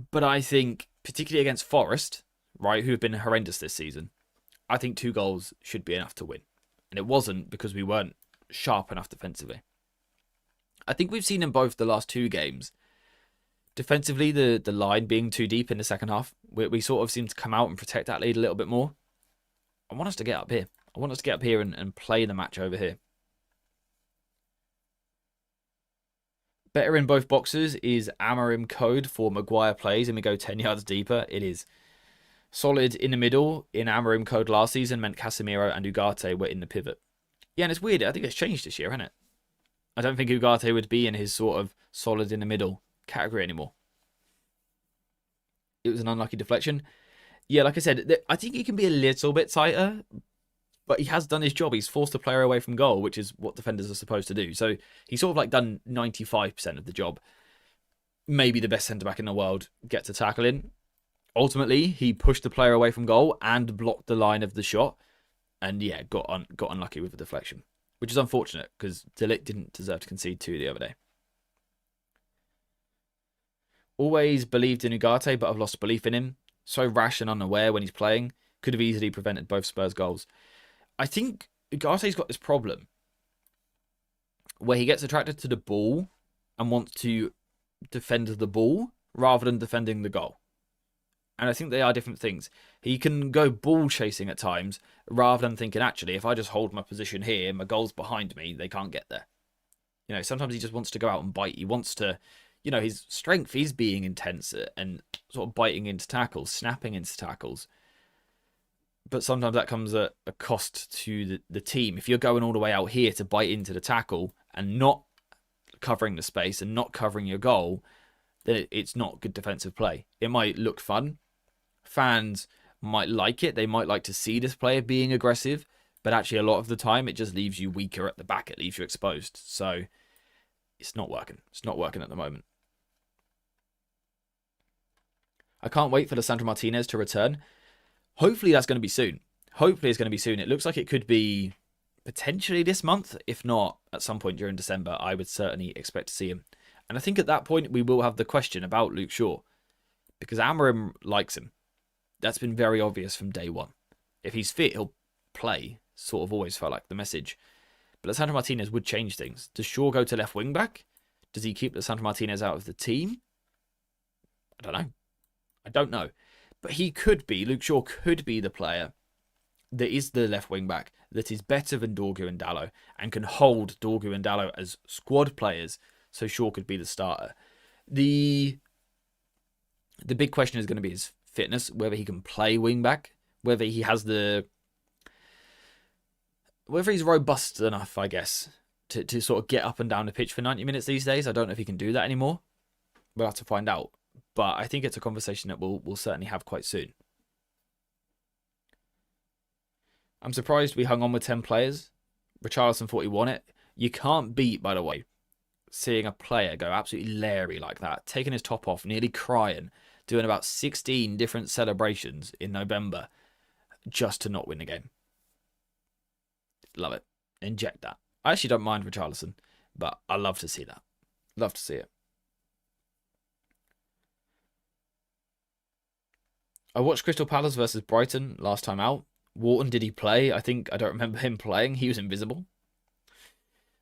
But I think, particularly against Forest, right, who have been horrendous this season, I think 2 goals should be enough to win. And it wasn't because we weren't sharp enough defensively. I think we've seen in both the last 2 games, defensively, the line being too deep in the second half. We sort of seem to come out and protect that lead a little bit more. I want us to get up here. I want us to get up here and play the match over here. Better in both boxes is Amorim code for Maguire plays and we go 10 yards deeper. It is. Solid in the middle in Amorim code last season meant Casemiro and Ugarte were in the pivot. Yeah, and it's weird. I think it's changed this year, hasn't it? I don't think Ugarte would be in his sort of solid in the middle category anymore. It was an unlucky deflection. Yeah, like I said, I think he can be a little bit tighter, but he has done his job. He's forced the player away from goal, which is what defenders are supposed to do. So he's sort of like done 95% of the job. Maybe the best centre-back in the world gets a tackle in. Ultimately, he pushed the player away from goal and blocked the line of the shot. And yeah, got unlucky with the deflection, which is unfortunate because De Ligt didn't deserve to concede 2 the other day. Always believed in Ugarte, but I've lost belief in him. So rash and unaware when he's playing. Could have easily prevented both Spurs goals. I think Ugarte's got this problem where he gets attracted to the ball and wants to defend the ball rather than defending the goal. And I think they are different things. He can go ball chasing at times rather than thinking, actually, if I just hold my position here, my goal's behind me, they can't get there. Sometimes he just wants to go out and bite. He wants to, his strength is being intense and sort of biting into tackles, snapping into tackles. But sometimes that comes at a cost to the team. If you're going all the way out here to bite into the tackle and not covering the space and not covering your goal, then it's not good defensive play. It might look fun. Fans might like it. They might like to see this player being aggressive. But actually, a lot of the time, it just leaves you weaker at the back. It leaves you exposed. So it's not working. It's not working at the moment. I can't wait for Lisandro Martinez to return. Hopefully that's going to be soon. Hopefully it's going to be soon. It looks like it could be potentially this month. If not, at some point during December, I would certainly expect to see him. And I think at that point, we will have the question about Luke Shaw. Because Amorim likes him. That's been very obvious from day one. If he's fit, he'll play. Sort of always felt like the message. But Lisandro Martinez would change things. Does Shaw go to left wing back? Does he keep Lisandro Martinez out of the team? I don't know. But he could be, Luke Shaw could be the player that is the left wing back that is better than Dorgu and Dalot and can hold Dorgu and Dalot as squad players, so Shaw could be the starter. The big question is going to be his fitness, whether he can play wing back, whether he has whether he's robust enough, I guess, to sort of get up and down the pitch for 90 minutes these days. I don't know if he can do that anymore. We'll have to find out. But I think it's a conversation that we'll certainly have quite soon. I'm surprised we hung on with 10 players. Richarlison thought he won it. You can't beat, by the way, seeing a player go absolutely leery like that, taking his top off, nearly crying, doing about 16 different celebrations in November just to not win the game. Love it. Inject that. I actually don't mind Richarlison, but I love to see that. Love to see it. I watched Crystal Palace versus Brighton last time out. Wharton, did he play? I don't remember him playing. He was invisible.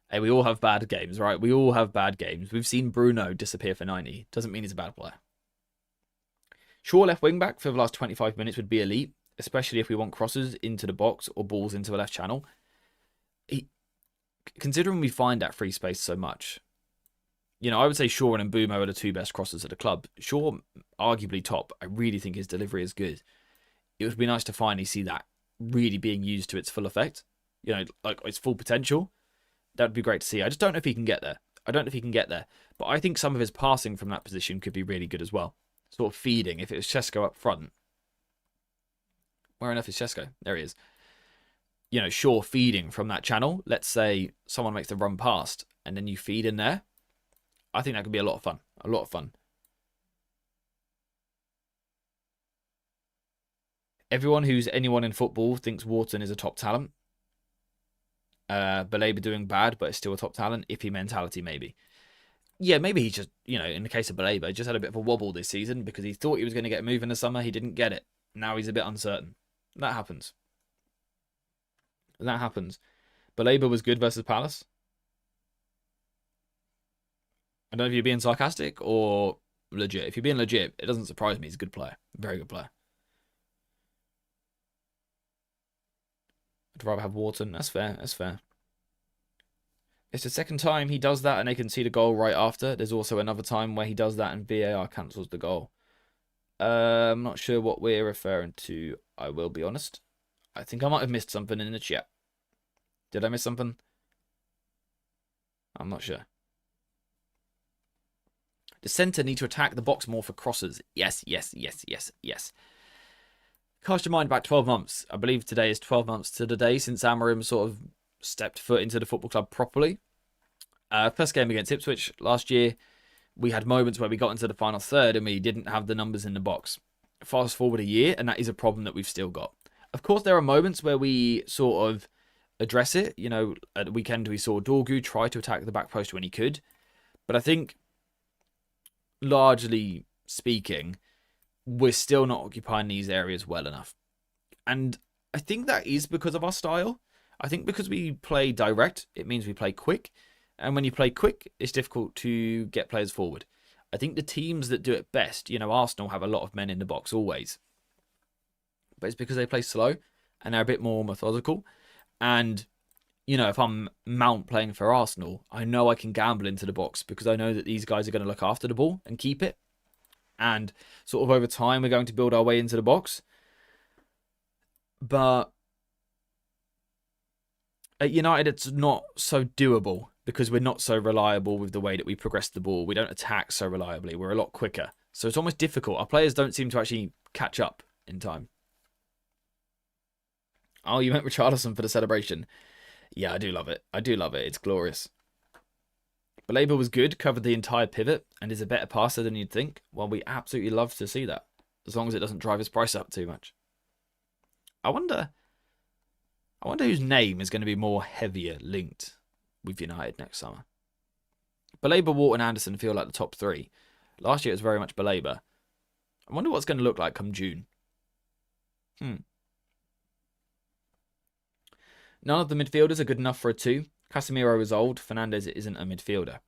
Hey, we all have bad games, right? We all have bad games. We've seen Bruno disappear for 90. Doesn't mean he's a bad player. Shaw left wing back for the last 25 minutes would be elite, especially if we want crosses into the box or balls into a left channel. Considering we find that free space so much, I would say Shaw and Mbeumo are the two best crossers at the club. Shaw, arguably top. I really think his delivery is good. It would be nice to finally see that really being used to its full effect. Like its full potential. That would be great to see. I just don't know if he can get there. But I think some of his passing from that position could be really good as well. Sort of feeding. If it was Šeško up front. Where on earth is Šeško? There he is. Shaw feeding from that channel. Let's say someone makes the run past and then you feed in there. I think that could be a lot of fun. A lot of fun. Everyone who's anyone in football thinks Wharton is a top talent. Baleba doing bad, but is still a top talent. Iffy mentality, maybe. Yeah, maybe he just, in the case of Baleba, just had a bit of a wobble this season because he thought he was going to get a move in the summer. He didn't get it. Now he's a bit uncertain. That happens. Baleba was good versus Palace. I don't know if you're being sarcastic or legit. If you're being legit, it doesn't surprise me. He's a good player. Very good player. I'd rather have Wharton. That's fair. It's the second time he does that and they can see the goal right after. There's also another time where he does that and VAR cancels the goal. I'm not sure what we're referring to. I will be honest. I think I might have missed something in the chat. Did I miss something? I'm not sure. The centre need to attack the box more for crosses. Yes. Cast your mind back 12 months. I believe today is 12 months to the day since Amorim sort of stepped foot into the football club properly. First game against Ipswich last year, we had moments where we got into the final third and we didn't have the numbers in the box. Fast forward a year, and that is a problem that we've still got. Of course, there are moments where we sort of address it. At the weekend we saw Dorgu try to attack the back post when he could. But I think, largely speaking, we're still not occupying these areas well enough. And I think that is because of our style. I think because we play direct, it means we play quick. And when you play quick, it's difficult to get players forward. I think the teams that do it best, Arsenal have a lot of men in the box always. But it's because they play slow and they're a bit more methodical. And, if I'm Mount playing for Arsenal, I know I can gamble into the box because I know that these guys are going to look after the ball and keep it. And sort of over time, we're going to build our way into the box. But at United, it's not so doable because we're not so reliable with the way that we progress the ball. We don't attack so reliably. We're a lot quicker. So it's almost difficult. Our players don't seem to actually catch up in time. Oh, you meant Richarlison for the celebration. Yeah, I do love it. I do love it. It's glorious. Baleba was good, covered the entire pivot, and is a better passer than you'd think. Well, we absolutely love to see that, as long as it doesn't drive his price up too much. I wonder whose name is going to be more heavier linked with United next summer. Baleba, Watt, and Anderson feel like the top three. Last year it was very much Baleba. I wonder what it's going to look like come June. None of the midfielders are good enough for a 2. Casemiro is old. Fernandes isn't a midfielder.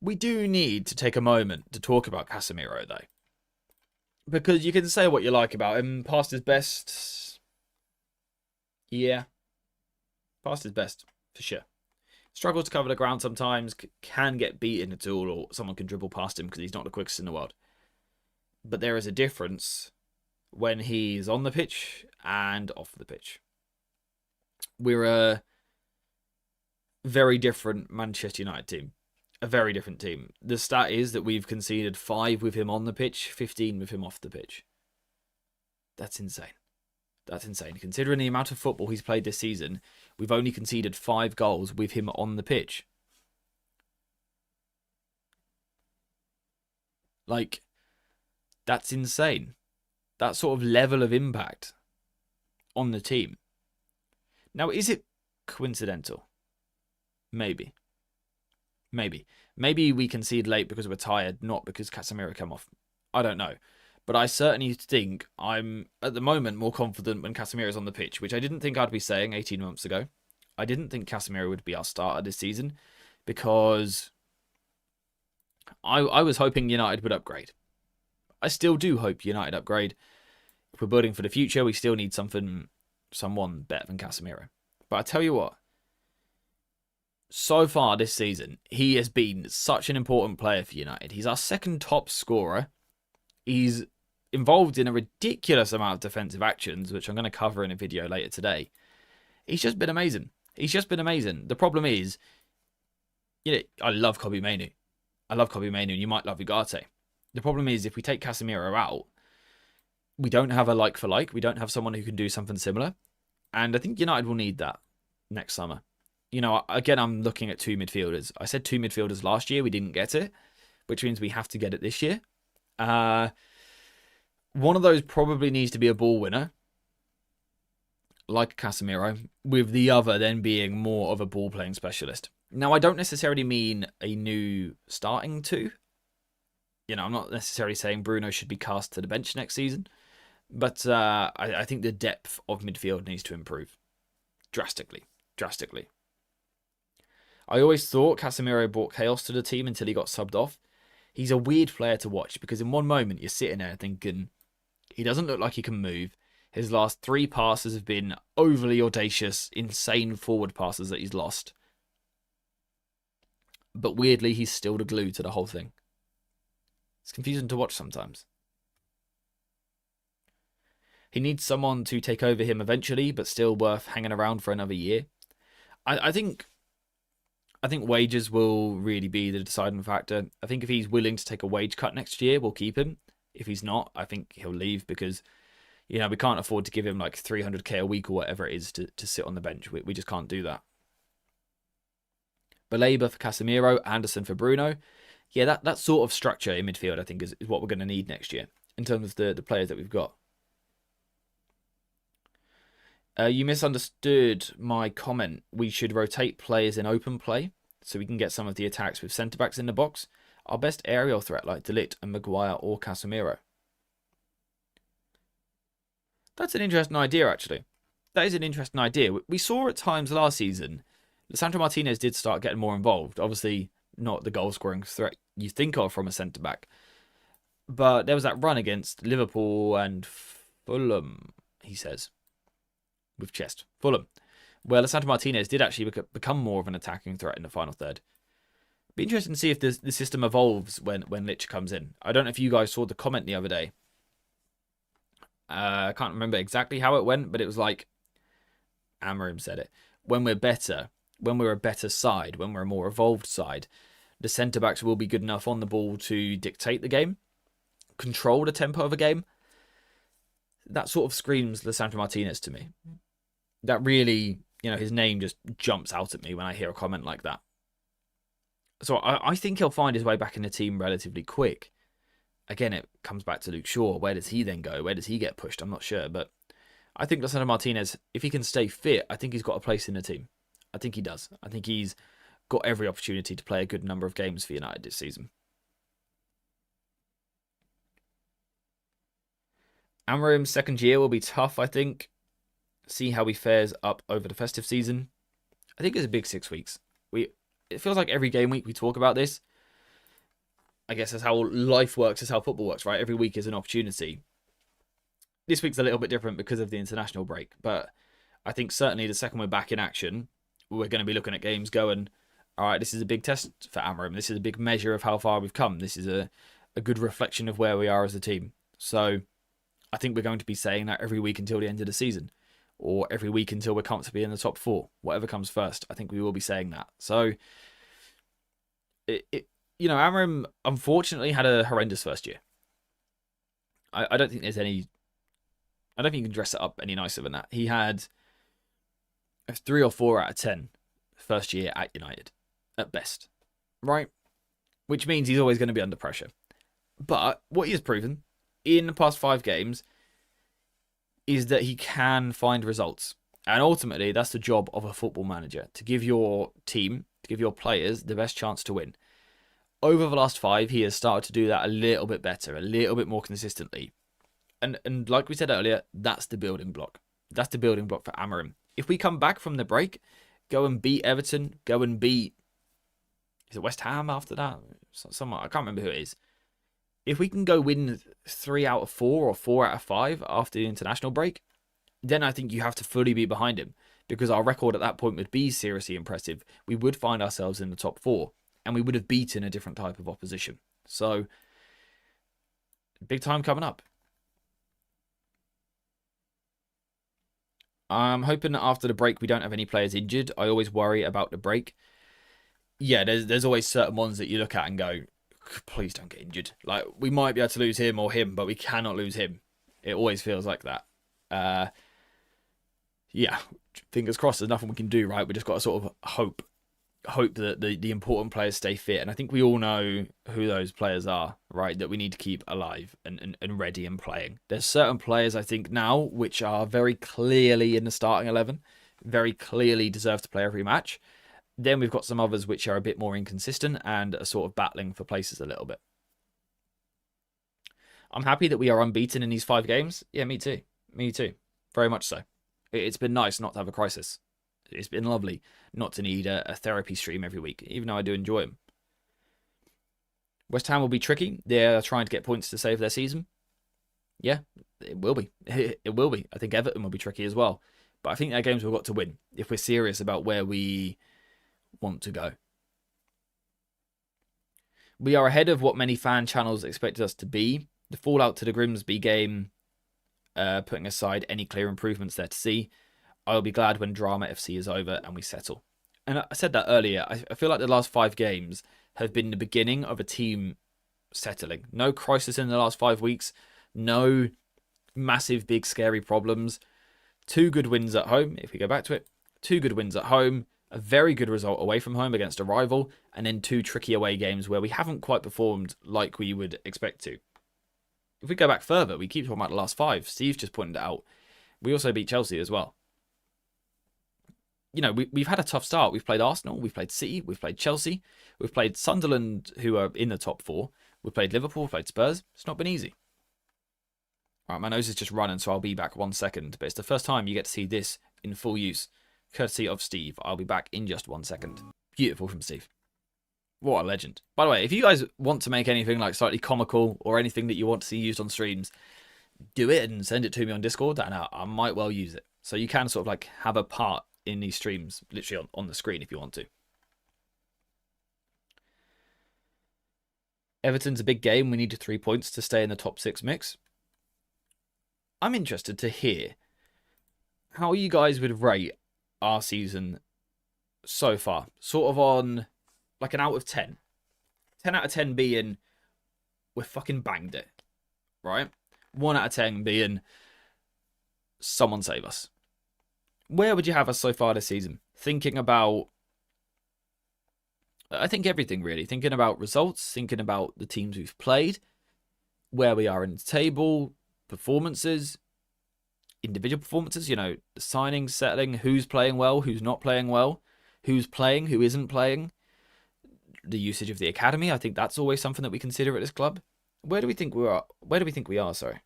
We do need to take a moment to talk about Casemiro, though. Because you can say what you like about him. Past his best. Yeah. Past his best, for sure. Struggles to cover the ground sometimes. Can get beaten at all, or someone can dribble past him because he's not the quickest in the world. But there is a difference when he's on the pitch and off the pitch. We're a very different Manchester United team. A very different team. The stat is that we've conceded 5 with him on the pitch, 15 with him off the pitch. That's insane. That's insane. Considering the amount of football he's played this season, we've only conceded 5 goals with him on the pitch. Like, that's insane. That sort of level of impact on the team. Now, is it coincidental? Maybe. Maybe we concede late because we're tired, not because Casemiro came off. I don't know. But I certainly think I'm, at the moment, more confident when Casemiro's on the pitch, which I didn't think I'd be saying 18 months ago. I didn't think Casemiro would be our starter this season because I was hoping United would upgrade. I still do hope United upgrade. If we're building for the future, we still need someone better than Casemiro. But I tell you what, so far this season, he has been such an important player for United. He's our second top scorer. He's involved in a ridiculous amount of defensive actions, which I'm going to cover in a video later today. He's just been amazing. The problem is, I love Kobbie Mainoo. And you might love Ugarte. The problem is, if we take Casemiro out, we don't have a like for like. We don't have someone who can do something similar. And I think United will need that next summer. Again, I'm looking at 2 midfielders. I said 2 midfielders last year. We didn't get it, which means we have to get it this year. One of those probably needs to be a ball winner, like Casemiro, with the other then being more of a ball-playing specialist. Now, I don't necessarily mean a new starting 2. I'm not necessarily saying Bruno should be cast to the bench next season, but I think the depth of midfield needs to improve drastically. I always thought Casemiro brought chaos to the team until he got subbed off. He's a weird player to watch because in one moment you're sitting there thinking, he doesn't look like he can move. His last 3 passes have been overly audacious, insane forward passes that he's lost. But weirdly, he's still the glue to the whole thing. It's confusing to watch sometimes. He needs someone to take over him eventually, but still worth hanging around for another year. I think wages will really be the deciding factor. I think if he's willing to take a wage cut next year, we'll keep him. If he's not, I think he'll leave because, we can't afford to give him like 300k a week or whatever it is to sit on the bench. We just can't do that. Baleba for Casemiro, Anderson for Bruno. Yeah, that sort of structure in midfield, I think, is what we're going to need next year in terms of the players that we've got. You misunderstood my comment. We should rotate players in open play so we can get some of the attacks with centre-backs in the box. Our best aerial threat like De Ligt and Maguire or Casemiro. That's an interesting idea, actually. That is an interesting idea. We saw at times last season, Lisandro Martinez did start getting more involved. Obviously, not the goal-scoring threat you think of from a centre-back. But there was that run against Liverpool and Fulham, he says. With chest. Fulham. Where Lisandro Martinez did actually become more of an attacking threat in the final third. Be interesting to see if the system evolves when Lich comes in. I don't know if you guys saw the comment the other day. I can't remember exactly how it went, but it was like Amorim said it. When we're a better side, when we're a more evolved side, the centre-backs will be good enough on the ball to dictate the game, control the tempo of a game. that sort of screams Lisandro Martinez to me. That really, his name just jumps out at me when I hear a comment like that. So I think he'll find his way back in the team relatively quick. Again, it comes back to Luke Shaw. Where does he then go? Where does he get pushed? I'm not sure. But I think Lisandro Martinez, if he can stay fit, I think he's got a place in the team. I think he does. I think he's got every opportunity to play a good number of games for United this season. Amorim's second year will be tough, I think. See how he fares up over the festive season. I think it's a big 6 weeks. It feels like every game week we talk about this. I guess that's how life works, that's how football works, right? Every week is an opportunity. This week's a little bit different because of the international break, but I think certainly the second we're back in action, we're going to be looking at games going, all right, this is a big test for Amorim. This is a big measure of how far we've come. This is a good reflection of where we are as a team. So I think we're going to be saying that every week until the end of the season, or every week until we're comfortably in the top 4. Whatever comes first, I think we will be saying that. So, Amorim unfortunately had a horrendous first year. I don't think there's any... I don't think you can dress it up any nicer than that. He had a 3 or 4 out of 10 first year at United, at best, right? Which means he's always going to be under pressure. But what he has proven in the past 5 games is that he can find results. And ultimately, that's the job of a football manager, to give your team, to give your players the best chance to win. Over the last 5, he has started to do that a little bit better, a little bit more consistently. And like we said earlier, that's the building block. That's the building block for Amorim. If we come back from the break, go and beat Everton, go and beat... Is it West Ham after that? Someone, I can't remember who it is. If we can go win 3 out of 4 or 4 out of 5 after the international break, then I think you have to fully be behind him, because our record at that point would be seriously impressive. We would find ourselves in the top 4, and we would have beaten a different type of opposition. So, big time coming up. I'm hoping that after the break we don't have any players injured. I always worry about the break. Yeah, there's always certain ones that you look at and go, please don't get injured. Like, we might be able to lose him or him, but we cannot lose him. It always feels like that. Yeah, fingers crossed, there's nothing we can do, right? We just got to sort of hope that the important players stay fit. And I think we all know who those players are, right? That we need to keep alive and ready and playing. There's certain players, I think, now, which are very clearly in the starting 11, very clearly deserve to play every match. Then we've got some others which are a bit more inconsistent and are sort of battling for places a little bit. I'm happy that we are unbeaten in these 5 games. Yeah, me too. Me too. Very much so. It's been nice not to have a crisis. It's been lovely not to need a therapy stream every week, even though I do enjoy them. West Ham will be tricky. They're trying to get points to save their season. Yeah, it will be. It will be. I think Everton will be tricky as well. But I think they're games we've got to win if we're serious about where we want to go. We are ahead of what many fan channels expected us to be. The fallout to the Grimsby game, putting aside any clear improvements there to see, I'll be glad when Drama FC is over and we settle. And I said that earlier. I feel like the last 5 games have been the beginning of a team settling. No crisis in the last 5 weeks. No massive, big, scary problems. 2 good wins at home, if we go back to it. 2 good wins at home. A very good result away from home against a rival. And then 2 tricky away games where we haven't quite performed like we would expect to. If we go back further, we keep talking about the last 5. Steve just pointed it out. We also beat Chelsea as well. We've had a tough start. We've played Arsenal, we've played City, we've played Chelsea, we've played Sunderland, who are in the top 4. We've played Liverpool, we've played Spurs. It's not been easy. All right, my nose is just running, so I'll be back 1 second. But it's the first time you get to see this in full use, courtesy of Steve. I'll be back in just 1 second. Beautiful from Steve. What a legend. By the way, if you guys want to make anything like slightly comical or anything that you want to see used on streams, do it and send it to me on Discord, and I might well use it. So you can sort of like have a part in these streams, literally on the screen if you want to. Everton's a big game. We need 3 points to stay in the top 6 mix. I'm interested to hear how you guys would rate our season so far. Sort of on like an out of 10. 10 out of 10 being we're fucking banged it, right? 1 out of 10 being someone save us. Where would you have us so far this season? Thinking about, I think everything really. Thinking about results, thinking about the teams we've played, where we are in the table, performances, individual performances, you know, signings, settling, who's playing well, who's not playing well, who's playing, who isn't playing, the usage of the academy. I think that's always something that we consider at this club. Where do we think we are? Sorry.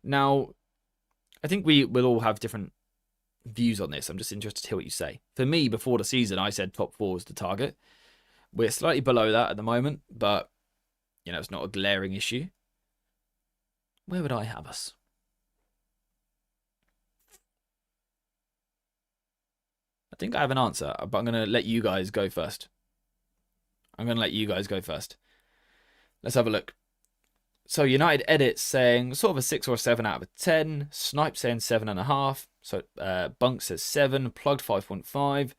Now, I think we will all have different views on this. I'm just interested to hear what you say. For me, before the season, I said top 4 was the target. We're slightly below that at the moment, but, you know, it's not a glaring issue. Where would I have us? I think I have an answer, but I'm going to let you guys go first. Let's have a look. So United Edit saying sort of a 6 or a 7 out of a 10. Snipe saying 7.5. So Bunk says 7. Plugged 5.5.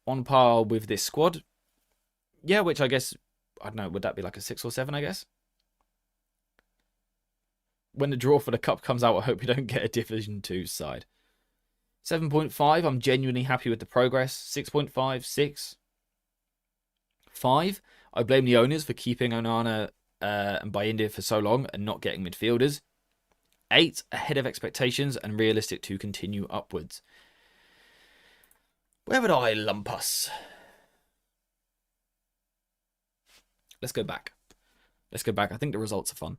On par with this squad. Yeah, which I guess, I don't know, would that be like a 6 or 7, I guess? When the draw for the cup comes out, I hope we don't get a Division 2 side. 7.5, I'm genuinely happy with the progress. 6.5, 6. 5, I blame the owners for keeping Onana and Bayindir for so long and not getting midfielders. 8, ahead of expectations and realistic to continue upwards. Where would I lump us? Let's go back. I think the results are fun.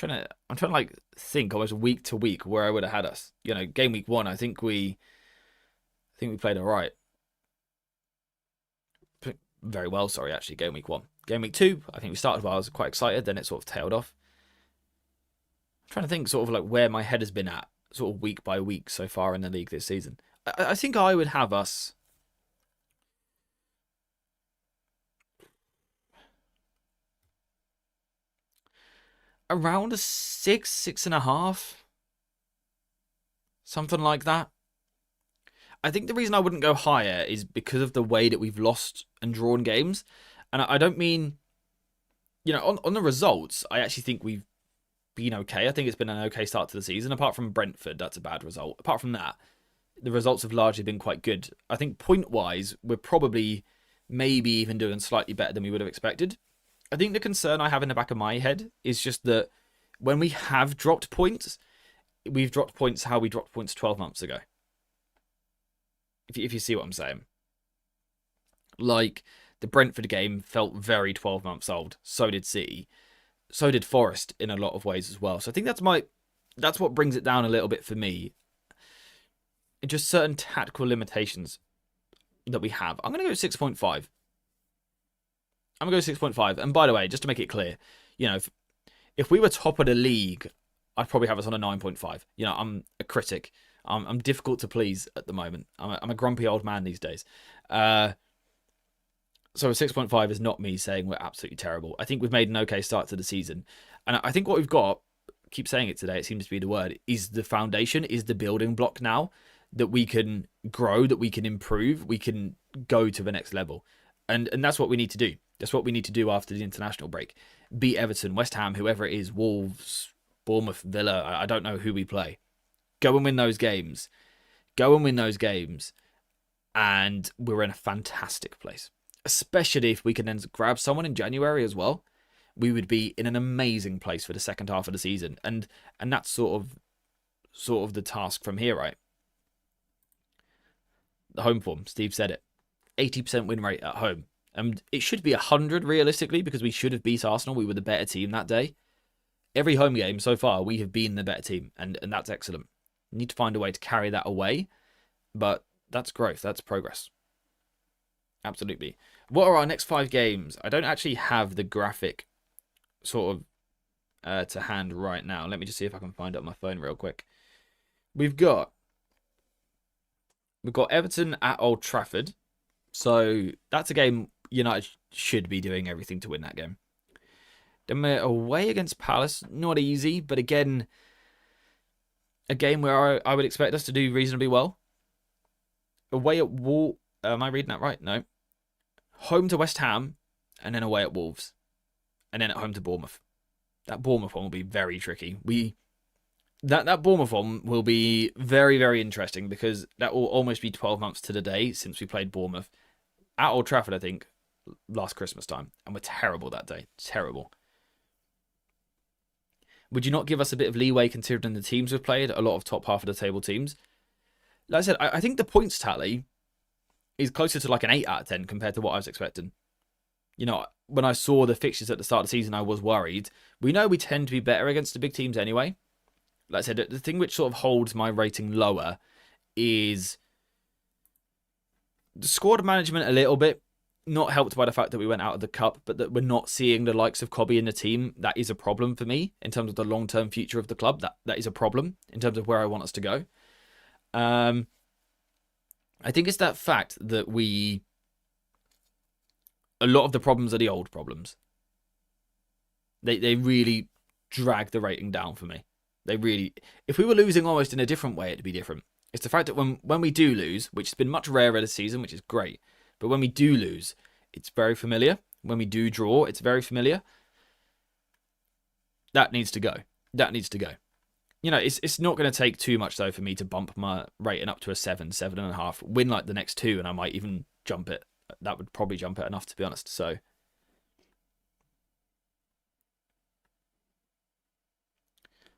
I'm trying to like think almost week to week where I would have had us. You know, game week 1, I think we played all right. Very well, sorry, actually, game week 1. Game week 2, I think we started well. I was quite excited, then it sort of tailed off. I'm trying to think sort of like where my head has been at, sort of week by week so far in the league this season. I think I would have us around a 6, 6.5. Something like that. I think the reason I wouldn't go higher is because of the way that we've lost and drawn games. And I don't mean, you know, on the results, I actually think we've been okay. I think it's been an okay start to the season. Apart from Brentford, that's a bad result. Apart from that, the results have largely been quite good. I think point-wise, we're probably maybe even doing slightly better than we would have expected. I think the concern I have in the back of my head is just that when we have dropped points, we've dropped points how we dropped points 12 months ago. If you see what I'm saying. Like, the Brentford game felt very 12 months old. So did City. So did Forest in a lot of ways as well. So I think that's what brings it down a little bit for me. Just certain tactical limitations that we have. I'm going to go 6.5. And by the way, just to make it clear, you know, if we were top of the league, I'd probably have us on a 9.5. You know, I'm a critic. I'm difficult to please at the moment. I'm a grumpy old man these days. So a 6.5 is not me saying we're absolutely terrible. I think we've made an okay start to the season. And I think what we've got, keep saying it today, it seems to be the word, is the foundation, is the building block now that we can grow, that we can improve, we can go to the next level. And that's what we need to do. That's what we need to do after the international break. Beat Everton, West Ham, whoever it is, Wolves, Bournemouth, Villa, I don't know who we play. Go and win those games. And we're in a fantastic place. Especially if we can then grab someone in January as well. We would be in an amazing place for the second half of the season. And that's sort of the task from here, right? The home form, Steve said it. 80% win rate at home. And it should be 100 realistically because we should have beat Arsenal. We were the better team that day. Every home game so far, we have been the better team. And that's excellent. We need to find a way to carry that away. But that's growth. That's progress. Absolutely. What are our next 5 games? I don't actually have the graphic sort of to hand right now. Let me just see if I can find it on my phone real quick. We've got Everton at Old Trafford. So that's a game United should be doing everything to win that game. Then we're away against Palace. Not easy, but again, a game where I would expect us to do reasonably well. Away at am I reading that right? No. Home to West Ham, and then away at Wolves. and then at home to Bournemouth. That Bournemouth one will be very tricky. That Bournemouth one will be very, very interesting because that will almost be 12 months to the day since we played Bournemouth at Old Trafford, I think, last Christmas time. And we're terrible that day. Terrible. Would you not give us a bit of leeway considering the teams we've played? A lot of top half of the table teams. Like I said, I think the points tally is closer to like an 8 out of 10 compared to what I was expecting. You know, when I saw the fixtures at the start of the season, I was worried. We know we tend to be better against the big teams anyway. Like I said, the thing which sort of holds my rating lower is the squad management a little bit. Not helped by the fact that we went out of the cup, but that we're not seeing the likes of Cobby in the team. That is a problem for me in terms of the long-term future of the club. That is a problem in terms of where I want us to go. I think it's that fact that a lot of the problems are the old problems. They really drag the rating down for me. They really, if we were losing almost in a different way, it'd be different. It's the fact that when we do lose, which has been much rarer this season, which is great, but when we do lose, it's very familiar. When we do draw, it's very familiar. That needs to go. That needs to go. You know, it's not going to take too much, though, for me to bump my rating up to a 7, 7.5. Win like the next 2, and I might even jump it. That would probably jump it enough, to be honest. So,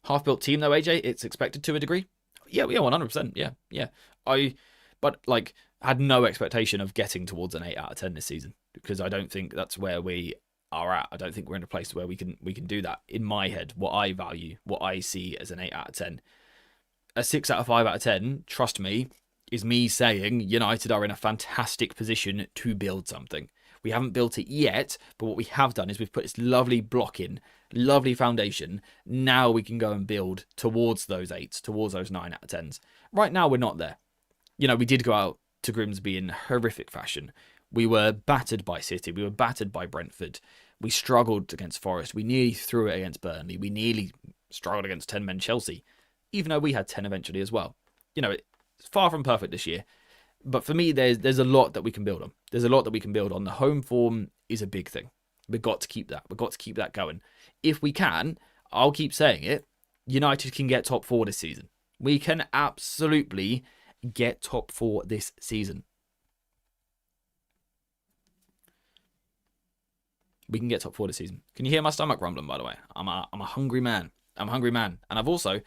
half-built team, though, AJ, it's expected to a degree. Yeah, 100%. Yeah. But like, had no expectation of getting towards an 8 out of 10 this season because I don't think that's where we are at. I don't think we're in a place where we can do that. In my head, what I value, what I see as an 8 out of 10, a 6 out of 5 out of 10. Trust me, is me saying United are in a fantastic position to build something. We haven't built it yet, but what we have done is we've put this lovely block in, lovely foundation. Now we can go and build towards those 8s, towards those 9 out of 10s. Right now, we're not there. We did go out to Grimsby in horrific fashion. We were battered by City. We were battered by Brentford. We struggled against Forest. We nearly threw it against Burnley. We nearly struggled against 10-men Chelsea, even though we had 10 eventually as well. It's far from perfect this year. But for me, there's a lot that we can build on. There's a lot that we can build on. The home form is a big thing. We've got to keep that. We've got to keep that going. If we can, I'll keep saying it, United can get top 4 this season. We can absolutely get top 4 this season. We can get top 4 this season. Can you hear my stomach rumbling, by the way? I'm a hungry man. I'm a hungry man. And I've also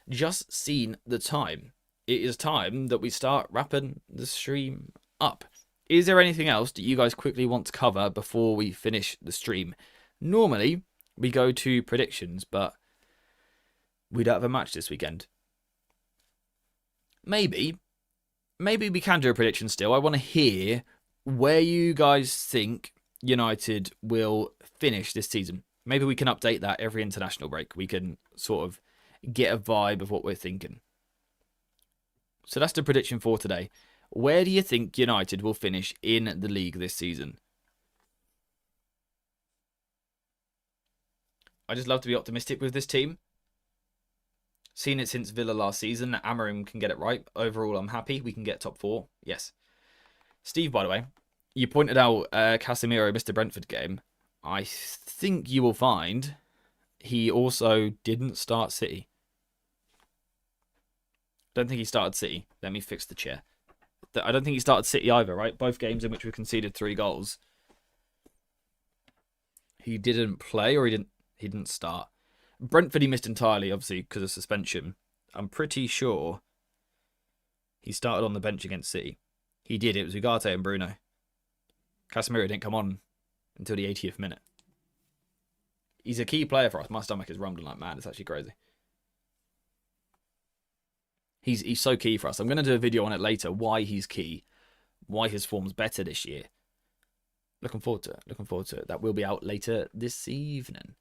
just seen the time. It is time that we start wrapping the stream up. Is there anything else that you guys quickly want to cover before we finish the stream? Normally, we go to predictions, but we don't have a match this weekend. Maybe we can do a prediction still. I want to hear where you guys think United will finish this season. Maybe we can update that every international break. We can sort of get a vibe of what we're thinking. So that's the prediction for today. Where do you think United will finish in the league this season? I just love to be optimistic with this team. Seen it since Villa last season. Amorim can get it right. Overall, I'm happy. We can get top 4. Yes. Steve, by the way, you pointed out Casemiro missed the Brentford game. I think you will find he also didn't start City. Don't think he started City. Let me fix the chair. I don't think he started City either, right? Both games in which we conceded 3 goals. He didn't play or he didn't start. Brentford he missed entirely, obviously, because of suspension. I'm pretty sure he started on the bench against City. He did. It was Ugarte and Bruno. Casemiro didn't come on until the 80th minute. He's a key player for us. My stomach is rumbling like mad. It's actually crazy. He's so key for us. I'm going to do a video on it later, why he's key, why his form's better this year. Looking forward to it. That will be out later this evening.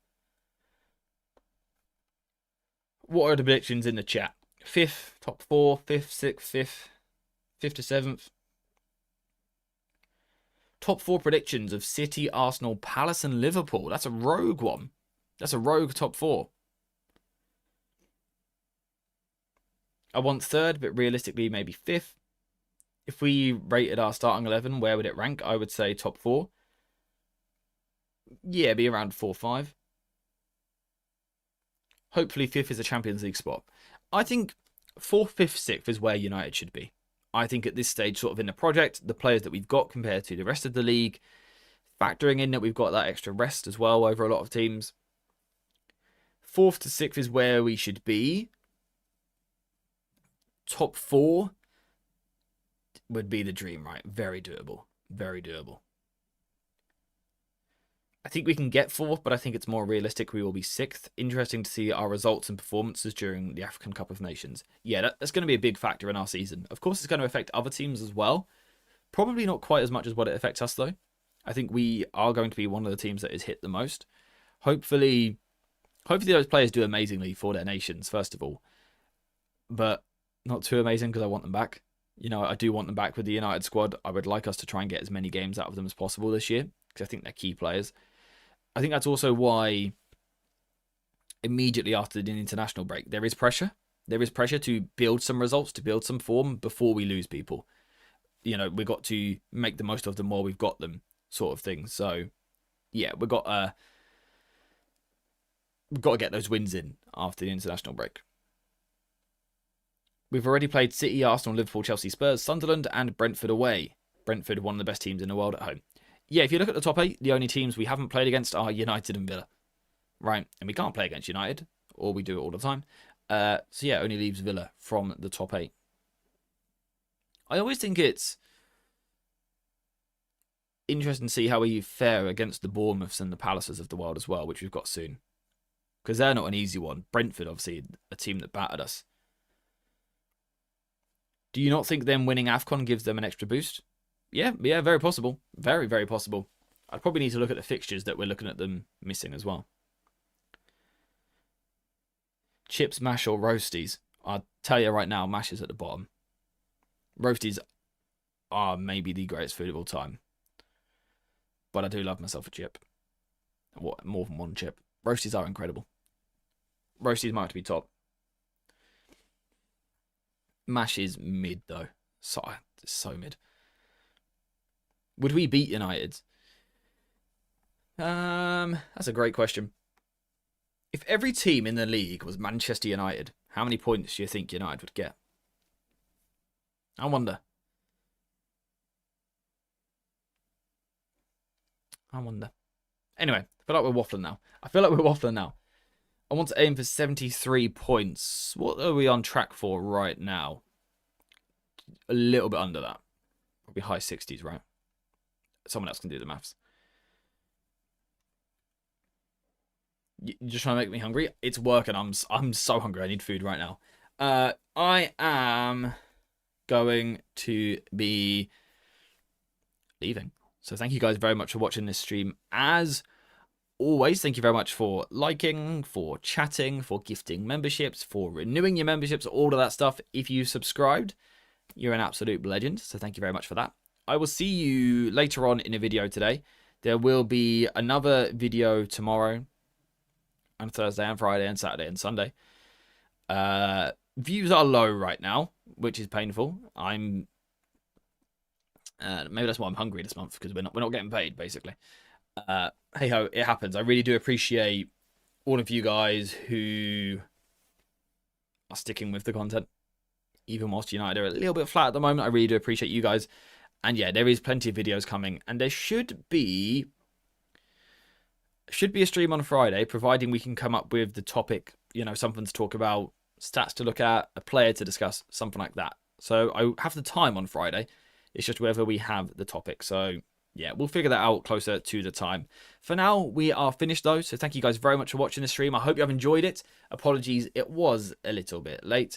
What are the predictions in the chat? 5th, top 4, 5th, 6th, 5th to 7th. Top 4 predictions of City, Arsenal, Palace and Liverpool. That's a rogue one. That's a rogue top 4. I want 3rd, but realistically maybe 5th. If we rated our starting 11, where would it rank? I would say top 4. Yeah, be around 4 5. Hopefully 5th is a Champions League spot. I think 4th, 5th, 6th is where United should be. I think at this stage, sort of in the project, the players that we've got compared to the rest of the league, factoring in that we've got that extra rest as well over a lot of teams, 4th to 6th is where we should be. Top 4 would be the dream, right? Very doable. Very doable. I think we can get 4th, but I think it's more realistic we will be 6th. Interesting to see our results and performances during the African Cup of Nations. Yeah, that's going to be a big factor in our season. Of course, it's going to affect other teams as well. Probably not quite as much as what it affects us, though. I think we are going to be one of the teams that is hit the most. Hopefully those players do amazingly for their nations, first of all. But not too amazing because I want them back. You know, I do want them back with the United squad. I would like us to try and get as many games out of them as possible this year because I think they're key players. I think that's also why immediately after the international break, there is pressure. There is pressure to build some results, to build some form before we lose people. You know, we've got to make the most of them while we've got them, sort of thing. So, yeah, we've got to get those wins in after the international break. We've already played City, Arsenal, Liverpool, Chelsea, Spurs, Sunderland, and Brentford away. Brentford, one of the best teams in the world at home. Yeah, if you look at the top 8, the only teams we haven't played against are United and Villa. Right, and we can't play against United, or we do it all the time. So yeah, only leaves Villa from the top 8. I always think it's interesting to see how we fare against the Bournemouths and the Palaces of the world as well, which we've got soon. Because they're not an easy one. Brentford, obviously, a team that battered us. Do you not think them winning AFCON gives them an extra boost? Yeah, very possible. Very, very possible. I'd probably need to look at the fixtures that we're looking at them missing as well. Chips, mash, or roasties? I'll tell you right now, mash is at the bottom. Roasties are maybe the greatest food of all time. But I do love myself a chip. What, more than one chip. Roasties are incredible. Roasties might have to be top. Mash is mid, though. So mid. Would we beat United? That's a great question. If every team in the league was Manchester United, how many points do you think United would get? I wonder. Anyway, I feel like we're waffling now. I want to aim for 73 points. What are we on track for right now? A little bit under that. Probably high 60s, right? Someone else can do the maths. You're just trying to make me hungry? It's working. I'm so hungry. I need food right now. I am going to be leaving. So thank you guys very much for watching this stream. As always, thank you very much for liking, for chatting, for gifting memberships, for renewing your memberships, all of that stuff. If you subscribed, you're an absolute legend. So thank you very much for that. I will see you later on in a video today. There will be another video tomorrow and Thursday and Friday and Saturday and Sunday. Views are low right now, which is painful. Maybe that's why I'm hungry this month, because we're not getting paid, basically. Hey ho, it happens. I really do appreciate all of you guys who are sticking with the content, even whilst United are a little bit flat at the moment. I really do appreciate you guys. And yeah, there is plenty of videos coming, and there should be a stream on Friday, providing we can come up with the topic, something to talk about, stats to look at, a player to discuss, something like that. So I have the time on Friday. It's just whether we have the topic. So yeah, we'll figure that out closer to the time. For now, we are finished though. So thank you guys very much for watching the stream. I hope you have enjoyed it. Apologies, it was a little bit late.